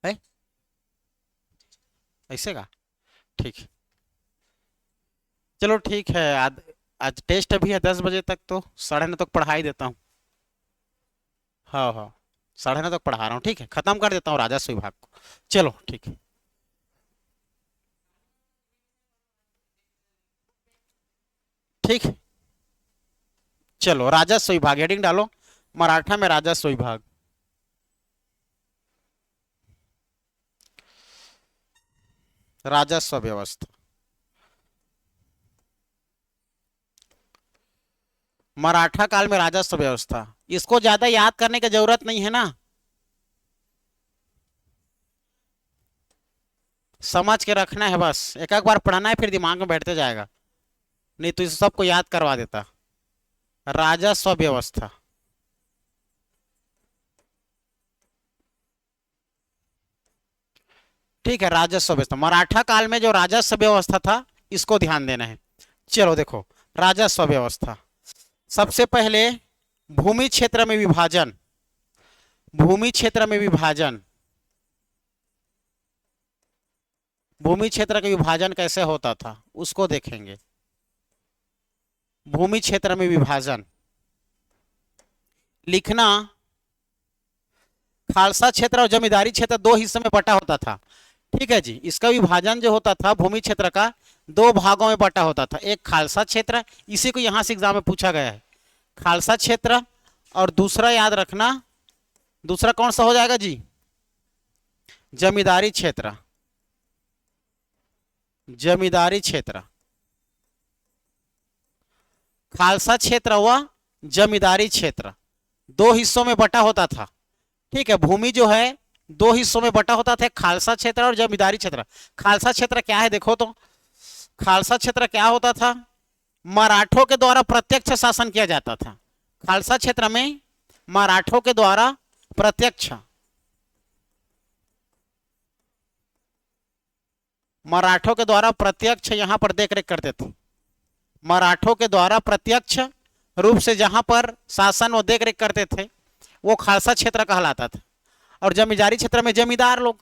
[SPEAKER 1] है ऐसे का? ठीक है, चलो ठीक है। आज आज टेस्ट अभी है 10 बजे तक, तो 9:30 तक पढ़ाई देता हूँ। हाँ हाँ, 9:30 तक पढ़ा रहा हूँ। ठीक है, खत्म कर देता हूँ राजस्व विभाग को। चलो ठीक है। ठीक है, चलो राजस्व विभाग हेडिंग डालो, मराठा में राजस्व विभाग। राजस्व व्यवस्था, मराठा काल में राजस्व व्यवस्था। इसको ज्यादा याद करने की जरूरत नहीं है ना, समझ के रखना है बस। एक एक बार पढ़ना है, फिर दिमाग में बैठते जाएगा, नहीं तो इस सबको याद करवा देता। राजस्व व्यवस्था, ठीक है, राजस्व व्यवस्था। मराठा काल में जो राजस्व व्यवस्था था, इसको ध्यान देना है। चलो देखो, राजस्व व्यवस्था। सबसे पहले भूमि क्षेत्र में विभाजन, भूमि क्षेत्र में विभाजन, भूमि क्षेत्र का विभाजन कैसे होता था उसको देखेंगे। भूमि क्षेत्र में विभाजन लिखना। खालसा क्षेत्र और जमींदारी क्षेत्र दो हिस्सों में बटा होता था। ठीक है जी, इसका विभाजन जो होता था भूमि क्षेत्र का दो भागों में बटा होता था। एक खालसा क्षेत्र, इसी को यहां से एग्जाम में पूछा गया है, खालसा क्षेत्र, और दूसरा याद रखना, दूसरा कौन सा हो जाएगा जी, जमींदारी क्षेत्र। जमींदारी क्षेत्र, खालसा क्षेत्र व जमींदारी क्षेत्र दो हिस्सों में बटा होता था। ठीक है, भूमि जो है दो हिस्सों में बटा होता था, खालसा क्षेत्र और जमींदारी क्षेत्र। खालसा क्षेत्र क्या है देखो तो, खालसा क्षेत्र क्या होता था, मराठों के द्वारा प्रत्यक्ष शासन किया जाता था। खालसा क्षेत्र में मराठों के द्वारा प्रत्यक्ष, मराठों के द्वारा प्रत्यक्ष यहां पर देखरेख करते थे। मराठों के द्वारा प्रत्यक्ष रूप से जहां पर शासन व देखरेख करते थे वो खालसा क्षेत्र कहलाता था। और जमींदारी क्षेत्र में जमींदार लोग।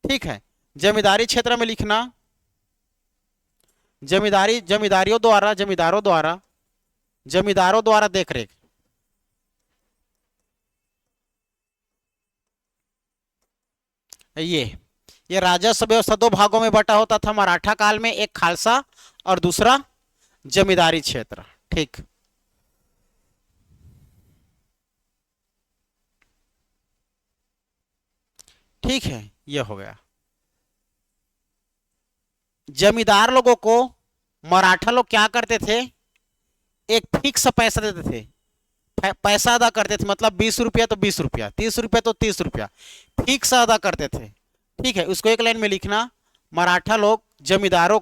[SPEAKER 1] ठीक है, जमींदारी क्षेत्र में लिखना, जमींदारों द्वारा देखरेख। ये राजस्व व्यवस्था दो भागों में बटा होता था मराठा काल में, एक खालसा और दूसरा जमींदारी क्षेत्र। ठीक, ठीक है, यह हो गया। जमींदार लोगों को मराठा लोग क्या करते थे, एक फिक्स पैसा देते थे, पैसा अदा करते थे, मतलब 20 रुपया तो 20 रुपया, 30 रुपया तो 30 रुपया, फिक्स अदा करते थे। ठीक है, उसको एक लाइन में लिखना, मराठा लोग जमींदारों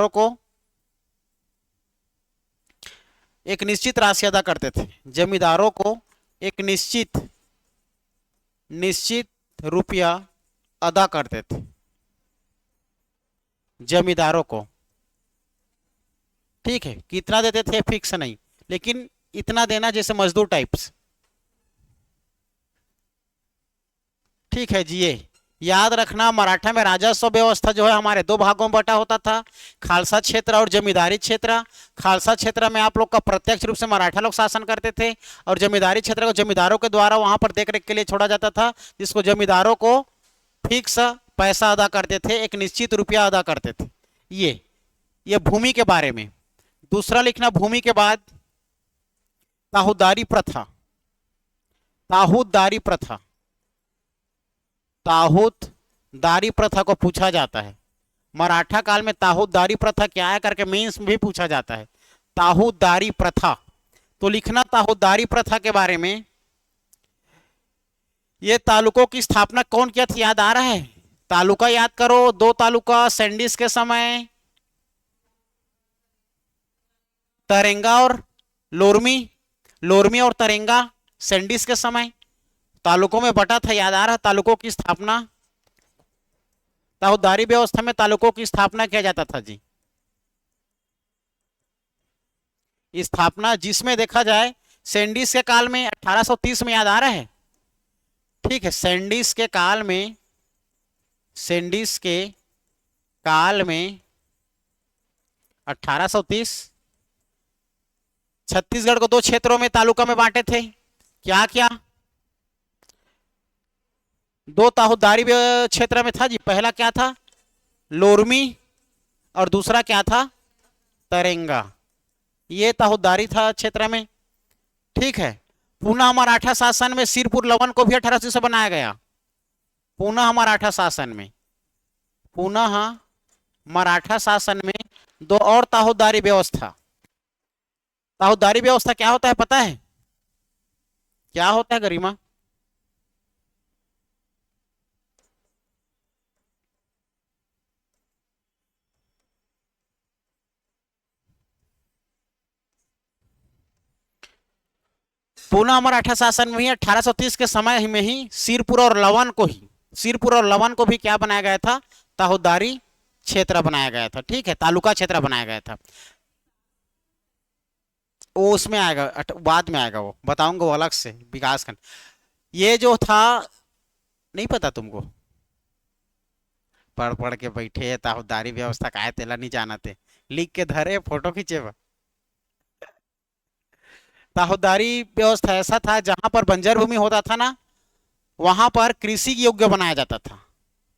[SPEAKER 1] को एक निश्चित राशि अदा करते थे। जमींदारों को एक निश्चित रुपया अदा करते थे जमींदारों को। ठीक है, कितना देते थे फिक्स नहीं, लेकिन इतना देना जैसे मजदूर टाइप्स। ठीक है जी, ये याद रखना, मराठा में राजस्व व्यवस्था जो है हमारे दो भागों में बटा होता था, खालसा क्षेत्र और जमींदारी क्षेत्र। खालसा क्षेत्र में आप लोग का प्रत्यक्ष रूप से मराठा लोग शासन करते थे, और जमींदारी क्षेत्र को जमींदारों के द्वारा वहां पर देखरेख के लिए छोड़ा जाता था, जिसको जमींदारों को फिक्स पैसा अदा करते थे, एक निश्चित रुपया अदा करते थे। ये भूमि के बारे में। दूसरा लिखना, भूमि के बाद ताहूदारी प्रथा। ताहूदारी प्रथा, ताहूदारी प्रथा को पूछा जाता है। मराठा काल में ताहूदारी प्रथा क्या है करके मेंस में भी पूछा जाता है। ताहूदारी प्रथा, तो लिखना ताहूदारी प्रथा के बारे में। ये तालुकों की स्थापना कौन किया था, याद आ रहा है? तालुका याद करो, दो तालुका सैंडिस के समय, तरेंगा और लोरमी और तरेंगा सैंडिस के समय तालुकों में बटा था, याद आ रहा? तालुकों की स्थापना, ताहूदारी व्यवस्था में तालुकों की स्थापना किया जाता था जी। स्थापना जिसमें देखा जाए सैंडिस के काल में 1830 में, याद आ रहा है? ठीक है, सैंडिस के काल में 1830 छत्तीसगढ़ को दो क्षेत्रों में तालुका में बांटे थे। क्या दो ताहूदारी क्षेत्र में था जी। पहला क्या था, लोरमी, और दूसरा क्या था, तरेंगा। ये ताहूदारी था क्षेत्र में। ठीक है, पुनः मराठा शासन में सिरपुर लवन को भी 1880 से बनाया गया। पुनः मराठा शासन में दो और ताहूदारी व्यवस्था। ताहूदारी व्यवस्था क्या होता है पता है? क्या होता है गरिमा? पुनः मराठा शासन में ही 1830 के समय में ही सिरपुर और लवन को भी क्या बनाया गया था, ताहूदारी क्षेत्र बनाया गया था। ठीक है, तालुका क्षेत्र बनाया गया था। वो उसमें आएगा, बाद में आएगा, वो बताऊंगा, वो अलग से विकासखंड। ये जो था, नहीं पता तुमको? पढ़ के बैठे ताहूदारी व्यवस्था का तेला नहीं जानते। लिख के धरे फोटो खींचे बा। ताहुदारी व्यवस्था ऐसा था जहां पर बंजर भूमि होता था ना, वहां पर कृषि योग्य बनाया जाता था।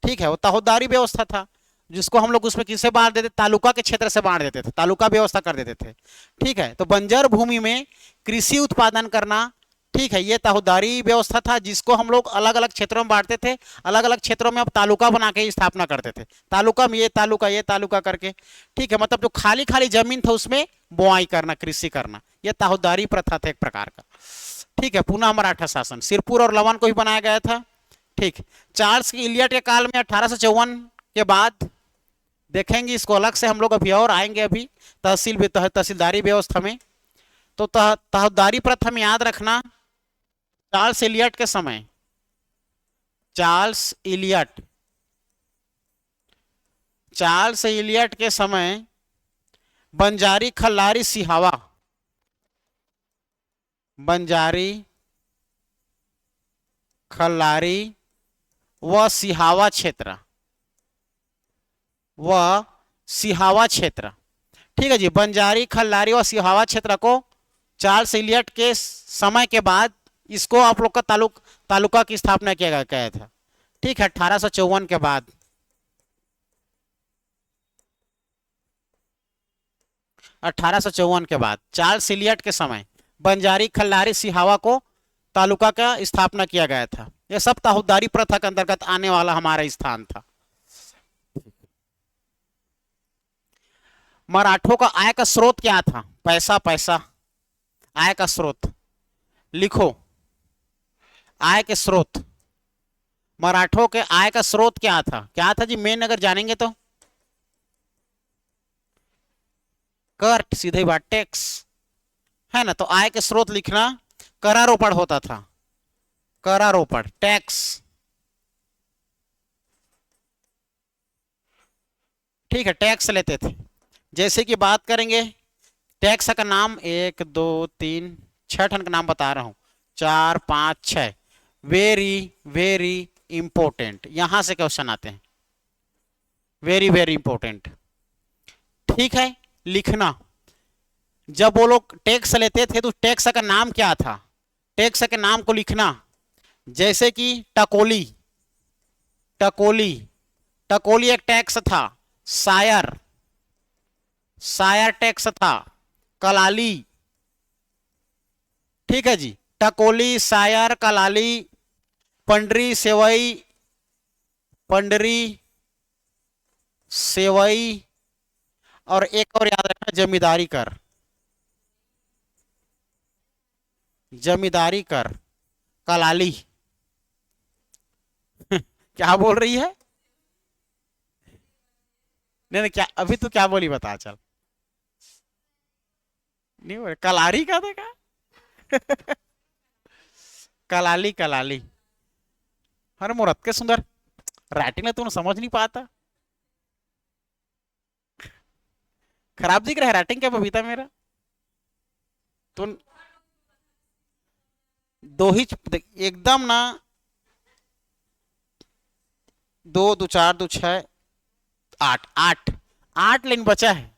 [SPEAKER 1] ठीक है, वो ताहुदारी व्यवस्था था, जिसको हम लोग उसमें किससे बांट देते, तालुका के क्षेत्र से बांट देते थे, तालुका व्यवस्था कर देते थे। ठीक है, तो बंजर भूमि में कृषि उत्पादन करना, ठीक है, ये ताहुदारी व्यवस्था था, जिसको हम लोग अलग अलग क्षेत्रों में बांटते थे। अलग अलग क्षेत्रों में अब तालुका बना के स्थापना करते थे, तालुका में ये तालुका करके। ठीक है, मतलब जो खाली खाली जमीन था उसमें बुआई करना, कृषि करना, यह ताहुदारी प्रथा था एक प्रकार का। ठीक है, पुनः मराठा शासन, सिरपुर और लवन को भी बनाया गया था। ठीक, चार्ल्स इलियट के काल में 1854 के बाद देखेंगे इसको अलग से हम लोग, अभी और आएंगे अभी तहसीलदारी व्यवस्था में। तो ताहुदारी प्रथा में याद रखना, चार्ल्स इलियट के समय, चार्ल्स इलियट के समय बंजारी खल्लारी सिहावा, बंजारी खल्लारी व सिहावा क्षेत्र, ठीक है जी, बंजारी खल्लारी व सिहावा क्षेत्र को चार्ल्स इलियट के समय के बाद इसको आप लोग का तालुका की स्थापना किया गया था। ठीक है, 1854 के बाद, 1854 के बाद चार्ल्स इलियट के समय बंजारी खल्लारी सिहावा को तालुका का स्थापना किया गया था। यह सब ताहुदारी प्रथा के अंतर्गत आने वाला हमारा स्थान था। मराठों का आय का स्रोत क्या था, पैसा, आय का स्रोत लिखो, आय के स्रोत, मराठों के आय का स्रोत क्या था जी, मेन अगर जानेंगे तो कर, सीधे बात टैक्स है ना। तो आय के स्रोत लिखना, करारोपण होता था, करारोपण, टैक्स। ठीक है, टैक्स लेते थे। जैसे कि बात करेंगे टैक्स का नाम, 1 2 3 6 टन का नाम बता रहा हूं, 4 5 6, वेरी वेरी इंपॉर्टेंट, यहां से क्वेश्चन आते हैं, वेरी वेरी इंपॉर्टेंट। ठीक है, लिखना, जब वो लोग टैक्स लेते थे तो टैक्स का नाम क्या था, टैक्स के नाम को लिखना। जैसे कि टकोली, टकोली एक टैक्स था। सायर टैक्स था। कलाली, ठीक है जी, टकोली, सायर, कलाली, पंडरी सेवई, और एक और याद रखना, जमींदारी कर, कलाली। क्या बोल रही है? नहीं, क्या अभी तू क्या बोली, बता चल। नहीं बोले, कलारी का देखा। कलाली। अरे मुरत के सुंदर, राइटिंग तू समझ नहीं पाता, खराब दिख रहा है राइटिंग क्या बबीता मेरा। तो दो ही एकदम ना, 2 2 4 2 6 8 8 8 लाइन बचा है,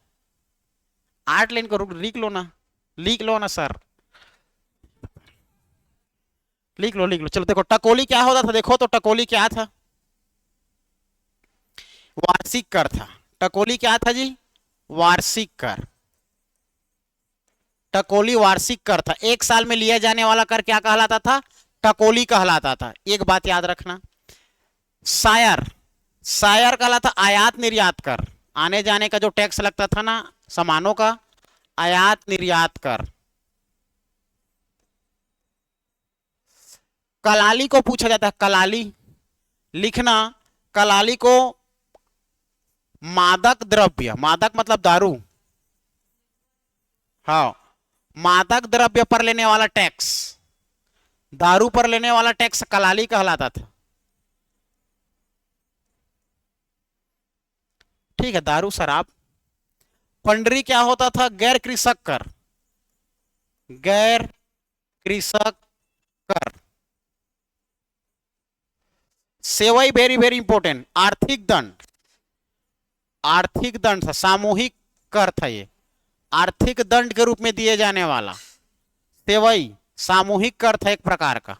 [SPEAKER 1] 8 लाइन को लिख लो ना सर, लिख लो। चलो देखो, टकोली क्या होता था, देखो तो टकोली क्या था, वार्षिक कर था। टकोली क्या था जी, वार्षिक कर। टकोली वार्षिक कर था, एक साल में लिया जाने वाला कर क्या कहलाता था, टकोली कहलाता था। एक बात याद रखना, सायर कहलाता आयात निर्यात कर, आने जाने का जो टैक्स लगता था ना सामानों का, आयात निर्यात कर। कलाली को पूछा जाता है, कलाली लिखना, कलाली को मादक द्रव्य, मादक मतलब दारू, हाँ, मादक द्रव्य पर लेने वाला टैक्स, दारू पर लेने वाला टैक्स कलाली कहलाता था। ठीक है, दारू शराब। पंडरी क्या होता था, गैर कृषक कर, गैर कृषक कर। सेवई वेरी वेरी इंपॉर्टेंट, आर्थिक दंड था, सामूहिक कर था ये, आर्थिक दंड के रूप में दिए जाने वाला। सेवई सामूहिक कर था एक प्रकार का,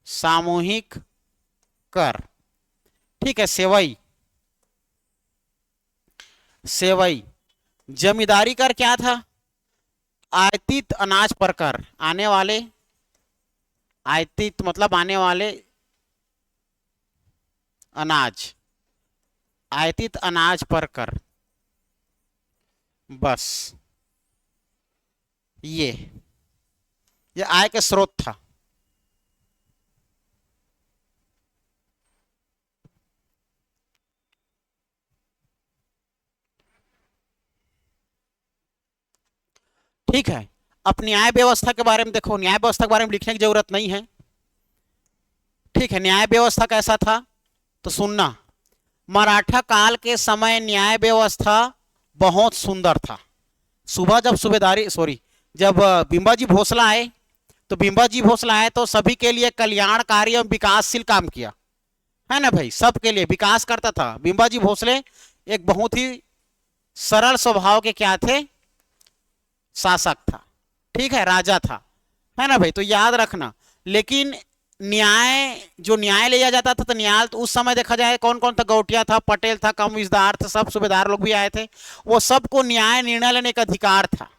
[SPEAKER 1] सामूहिक कर। ठीक है, सेवई, सेवई। जमींदारी कर क्या था? आयातित अनाज पर कर, आने वाले, आयातित मतलब आने वाले अनाज, आयातित अनाज पर कर। बस ये आय के स्रोत था। ठीक है, अब न्याय व्यवस्था के बारे में देखो, न्याय व्यवस्था के बारे में लिखने की जरूरत नहीं है। ठीक है, न्याय व्यवस्था कैसा था तो सुनना। मराठा काल के समय न्याय व्यवस्था बहुत सुंदर था। सुबह जब सूबेदारी सॉरी जब बिंबाजी भोसला आए, तो बिंबाजी भोसला आए तो सभी के लिए कल्याणकारी एवं विकासशील काम किया, है ना भाई, सबके लिए विकास करता था। बिंबाजी भोसले एक बहुत ही सरल स्वभाव के क्या थे, शासक था। ठीक है, राजा था, है ना भाई, तो याद रखना। लेकिन न्याय, जो न्याय लिया जाता था, तो न्याय तो उस समय देखा जाए कौन कौन था, गौटिया था, पटेल था, कमिश्नदार थे, सब सूबेदार लोग भी आए थे। वो सबको न्याय निर्णय लेने का अधिकार था,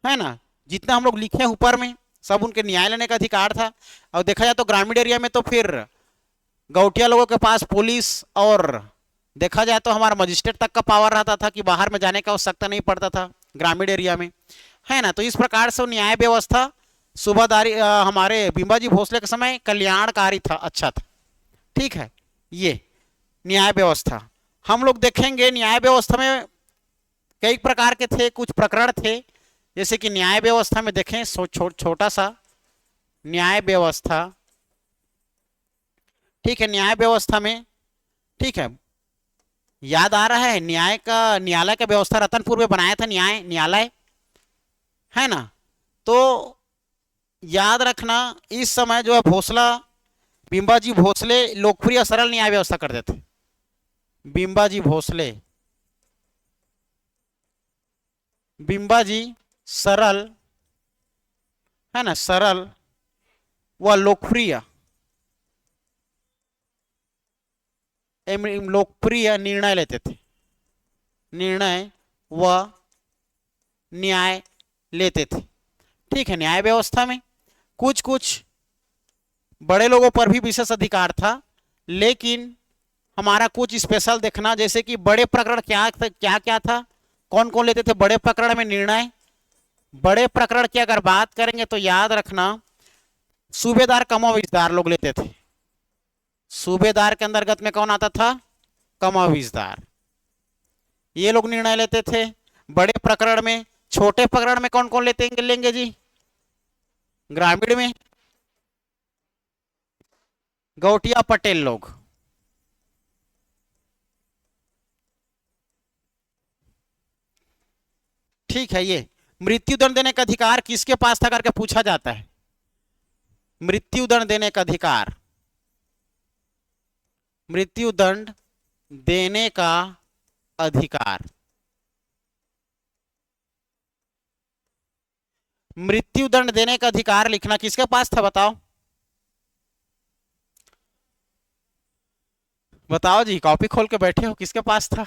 [SPEAKER 1] है ना। जितना हम लोग लिखे ऊपर में सब उनके न्याय लेने का अधिकार था। और देखा जाए तो ग्रामीण एरिया में तो फिर गौटिया लोगों के पास पुलिस और देखा जाए तो हमारा मजिस्ट्रेट तक का पावर रहता था कि बाहर में जाने का आवश्यकता नहीं पड़ता था ग्रामीण एरिया में, है ना। तो इस प्रकार से न्याय व्यवस्था सूबादारी हमारे बिंबाजी भोसले के समय कल्याणकारी था, अच्छा था। ठीक है, ये न्याय व्यवस्था हम लोग देखेंगे। न्याय व्यवस्था में कई प्रकार के थे, कुछ प्रकरण थे, जैसे कि न्याय व्यवस्था में देखें छोटा सा न्याय व्यवस्था। ठीक है, न्याय व्यवस्था में, ठीक है, याद आ रहा है न्यायालय का व्यवस्था रतनपुर में बनाया था, न्यायालय, है ना। तो याद रखना, इस समय जो है भोसला, बिंबाजी भोसले लोकप्रिय सरल न्याय व्यवस्था करते थे। बिंबाजी भोसले, बिंबाजी सरल, है ना, सरल व लोकप्रिय, लोकप्रिय निर्णय लेते थे, निर्णय व न्याय लेते थे। ठीक है, न्याय व्यवस्था में कुछ कुछ बड़े लोगों पर भी विशेष अधिकार था, लेकिन हमारा कुछ स्पेशल देखना, जैसे कि बड़े प्रकरण क्या क्या था, कौन कौन लेते थे बड़े प्रकरण में निर्णय। बड़े प्रकरण की अगर बात करेंगे तो याद रखना, सूबेदार कमोवेशदार लोग लेते थे। सूबेदार के अंतर्गत में कौन आता था, कमोवेशदार, ये लोग निर्णय लेते थे बड़े प्रकरण में। छोटे प्रकरण में कौन कौन लेंगे जी, ग्रामीण में गौटिया पटेल लोग। ठीक है, ये मृत्युदंड देने का अधिकार किसके पास था करके पूछा जाता है। मृत्युदंड देने का अधिकार, मृत्युदंड देने का अधिकार, मृत्युदंड देने का अधिकार लिखना किसके पास था, बताओ बताओ जी, कॉपी खोल के बैठे हो, किसके पास था?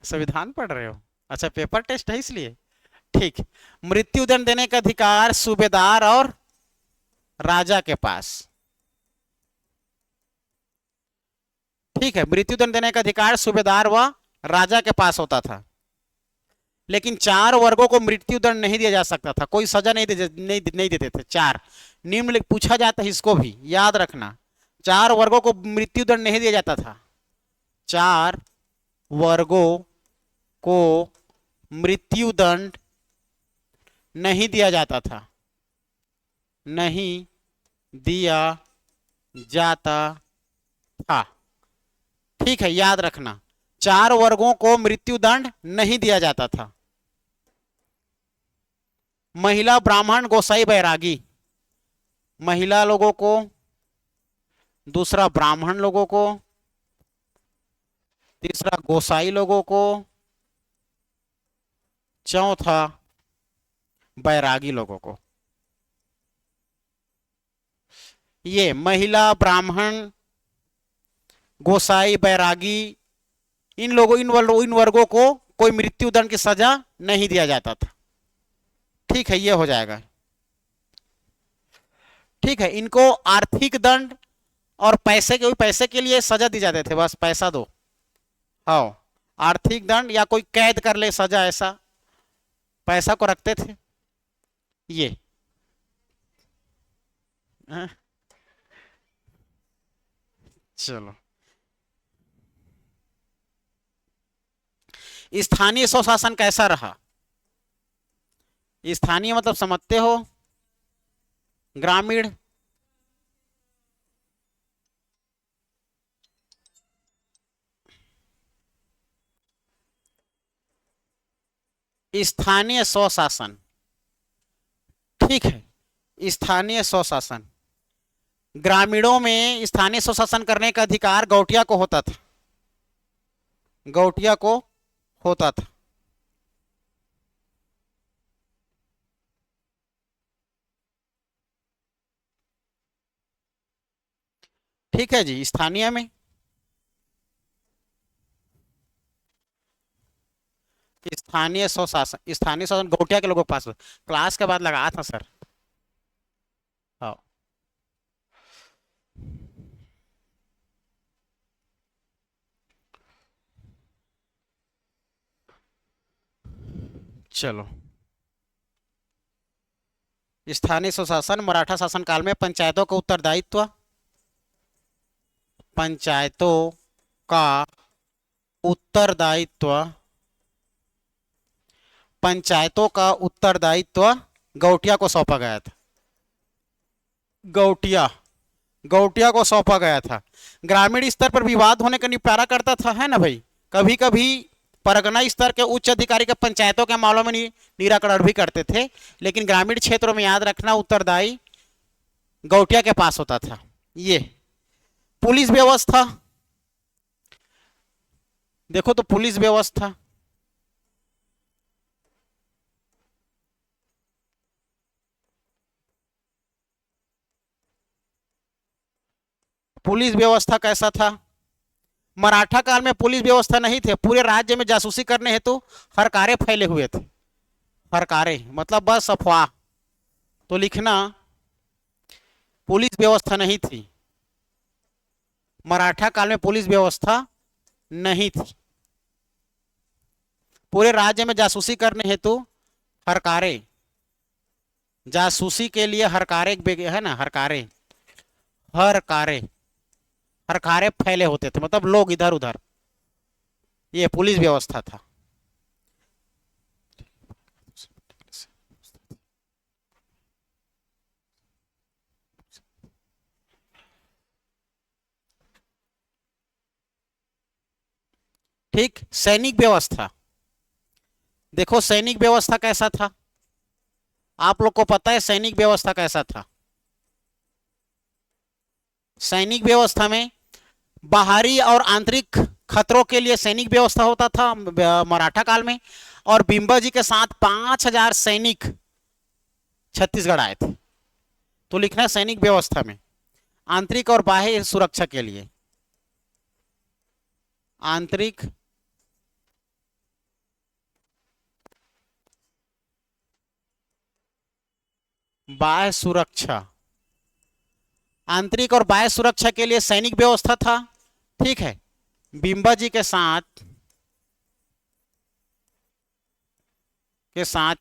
[SPEAKER 1] संविधान पढ़ रहे हो, अच्छा पेपर टेस्ट है इसलिए। ठीक, मृत्युदंड देने का अधिकार सूबेदार और राजा के पास। ठीक है, मृत्युदंड देने का अधिकार सूबेदार व राजा के पास होता था, लेकिन 4 वर्गों को मृत्युदंड नहीं दिया जा सकता था, कोई सजा नहीं देते थे। 4 निम्न पूछा जाता है, इसको भी याद रखना, 4 वर्गों को मृत्युदंड नहीं दिया जाता था। 4 वर्गों को मृत्युदंड नहीं दिया जाता था, नहीं दिया जाता था। ठीक है, याद रखना, 4 वर्गों को मृत्युदंड नहीं दिया जाता था। महिला, ब्राह्मण, गोसाई, बैरागी, महिला लोगों को, दूसरा ब्राह्मण लोगों को, तीसरा गोसाई लोगों को, चौथा बैरागी लोगों को। ये महिला, ब्राह्मण, गोसाई, बैरागी, इन वर्गों को कोई मृत्युदंड की सजा नहीं दिया जाता था। ठीक है, ये हो जाएगा। ठीक है, इनको आर्थिक दंड और पैसे के लिए सजा दी जाते थे, बस पैसा दो। हाँ, आर्थिक दंड या कोई कैद कर ले सजा, ऐसा पैसा को रखते थे ये। हाँ, चलो, स्थानीय स्वशासन कैसा रहा? स्थानीय मतलब समझते हो? ग्रामीण? स्थानीय स्वशासन, ठीक है, स्थानीय स्वशासन। ग्रामीणों में स्थानीय स्वशासन करने का अधिकार गौटिया को होता था, गौटिया को होता था। ठीक है जी, स्थानीय में, स्थानीय शासन गौटिया के लोगों के पास क्लास के बाद लगाया था सर। हाँ, चलो, स्थानीय स्वशासन मराठा शासन काल में पंचायतों का उत्तरदायित्व, पंचायतों का उत्तरदायित्व, पंचायतों का उत्तरदायित्व गौटिया को सौंपा गया था। गौटिया गौटिया को सौंपा गया था। ग्रामीण स्तर पर विवाद होने का निपटारा करता था, है ना भाई। कभी कभी परगना स्तर के उच्च अधिकारी के पंचायतों के मामलों में निराकरण भी करते थे, लेकिन ग्रामीण क्षेत्रों में याद रखना उत्तरदायी गौटिया के पास होता था। ये पुलिस व्यवस्था देखो, तो पुलिस व्यवस्था, पुलिस व्यवस्था कैसा था? मराठा काल में पुलिस व्यवस्था नहीं थे, पूरे राज्य में जासूसी करने हेतु हरकारे फैले हुए थे। हरकारे मतलब बस अफवाह, तो लिखना पुलिस व्यवस्था नहीं थी। मराठा काल में पुलिस व्यवस्था नहीं थी, पूरे राज्य में जासूसी करने हेतु हरकारे, जासूसी के लिए हरकारे है ना, हरकारे हरकारे हरकारे फैले होते थे, मतलब लोग इधर उधर। ये पुलिस व्यवस्था था। ठीक, सैनिक व्यवस्था देखो, सैनिक व्यवस्था कैसा था? आप लोग को पता है सैनिक व्यवस्था कैसा था? सैनिक व्यवस्था में बाहरी और आंतरिक खतरों के लिए सैनिक व्यवस्था होता था मराठा काल में, और बिंबा जी के साथ 5,000 सैनिक छत्तीसगढ़ आए थे। तो लिखना सैनिक व्यवस्था में आंतरिक और बाह्य सुरक्षा के लिए, आंतरिक बाह्य सुरक्षा, आंतरिक और बाह्य सुरक्षा के लिए सैनिक व्यवस्था था। ठीक है, बिंबा जी के साथ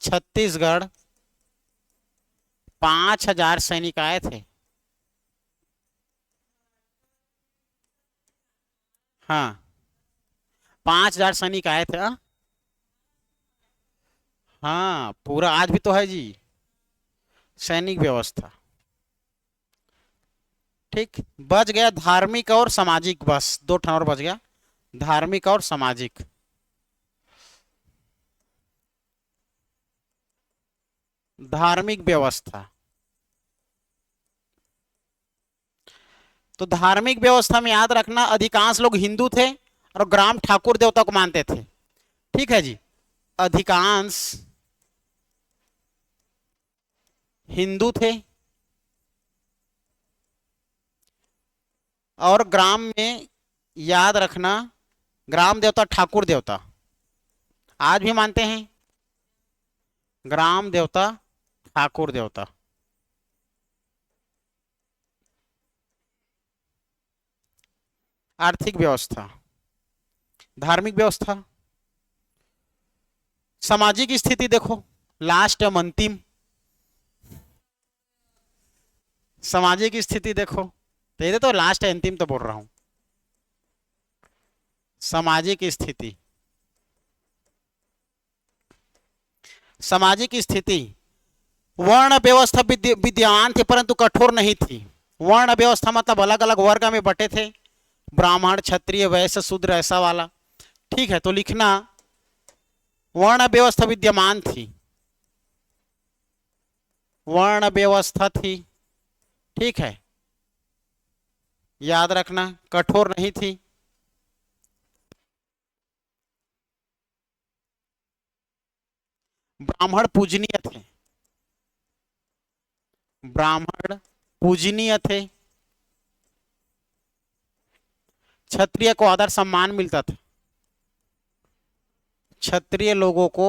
[SPEAKER 1] छत्तीसगढ़ 5,000 सैनिक आए थे। हाँ, 5,000 सैनिक आए थे। हाँ हाँ, पूरा आज भी तो है जी सैनिक व्यवस्था। ठीक, बच गया धार्मिक और सामाजिक, बस दो ठन और बच गया, धार्मिक और सामाजिक। धार्मिक व्यवस्था, तो धार्मिक व्यवस्था में याद रखना अधिकांश लोग हिंदू थे और ग्राम ठाकुर देवता को मानते थे। ठीक है जी। अधिकांश हिंदू थे और ग्राम में, याद रखना, ग्राम देवता ठाकुर देवता आज भी मानते हैं, ग्राम देवता ठाकुर देवता। आर्थिक व्यवस्था, धार्मिक व्यवस्था, सामाजिक स्थिति देखो, लास्ट एवं अंतिम। सामाजिक स्थिति देखो, तेरे तो लास्ट है, अंतिम तो बोल रहा हूं। सामाजिक स्थिति, सामाजिक स्थिति, वर्ण व्यवस्था विद्यमान थी परंतु कठोर नहीं थी। वर्ण व्यवस्था मतलब अलग अलग वर्ग में बटे थे, ब्राह्मण, क्षत्रिय, वैश्य, शूद्र, ऐसा वाला। ठीक है, तो लिखना वर्ण व्यवस्था विद्यमान थी, वर्ण व्यवस्था थी। ठीक है, याद रखना, कठोर नहीं थी। ब्राह्मण पूजनीय थे, ब्राह्मण पूजनीय थे। क्षत्रिय को आदर सम्मान मिलता था, क्षत्रिय लोगों को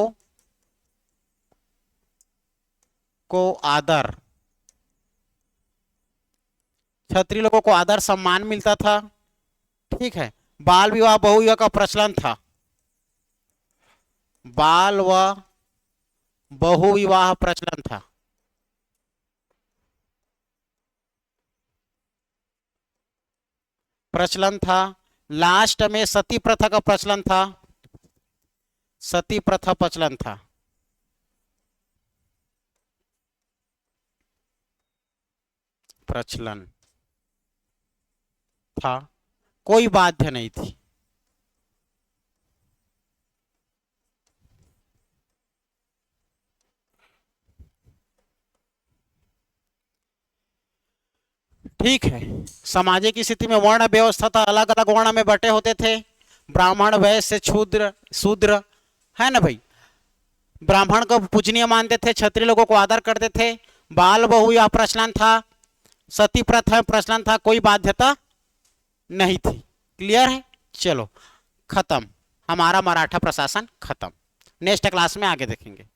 [SPEAKER 1] आदर, क्षत्रिय लोगों को आदर सम्मान मिलता था। ठीक है, बाल विवाह बहुविवाह का प्रचलन था, बाल व बहुविवाह प्रचलन था। प्रचलन था। लास्ट में सती प्रथा का प्रचलन था, सती प्रथा प्रचलन था। प्रचलन था, कोई बाध्य नहीं थी। ठीक है, सामाजिक स्थिति में वर्ण व्यवस्था था, अलग अलग वर्ण में बटे होते थे, ब्राह्मण, वैश्य, शूद्र, शूद्र, है ना भाई। ब्राह्मण को पूजनीय मानते थे, क्षत्रिय लोगों को आदर करते थे, बाल बहुविवाह प्रचलन था, सती प्रथा प्रचलन था, कोई बाध्यता नहीं थी। क्लियर है? चलो खत्म, हमारा मराठा प्रशासन खत्म। नेक्स्ट क्लास में आगे देखेंगे।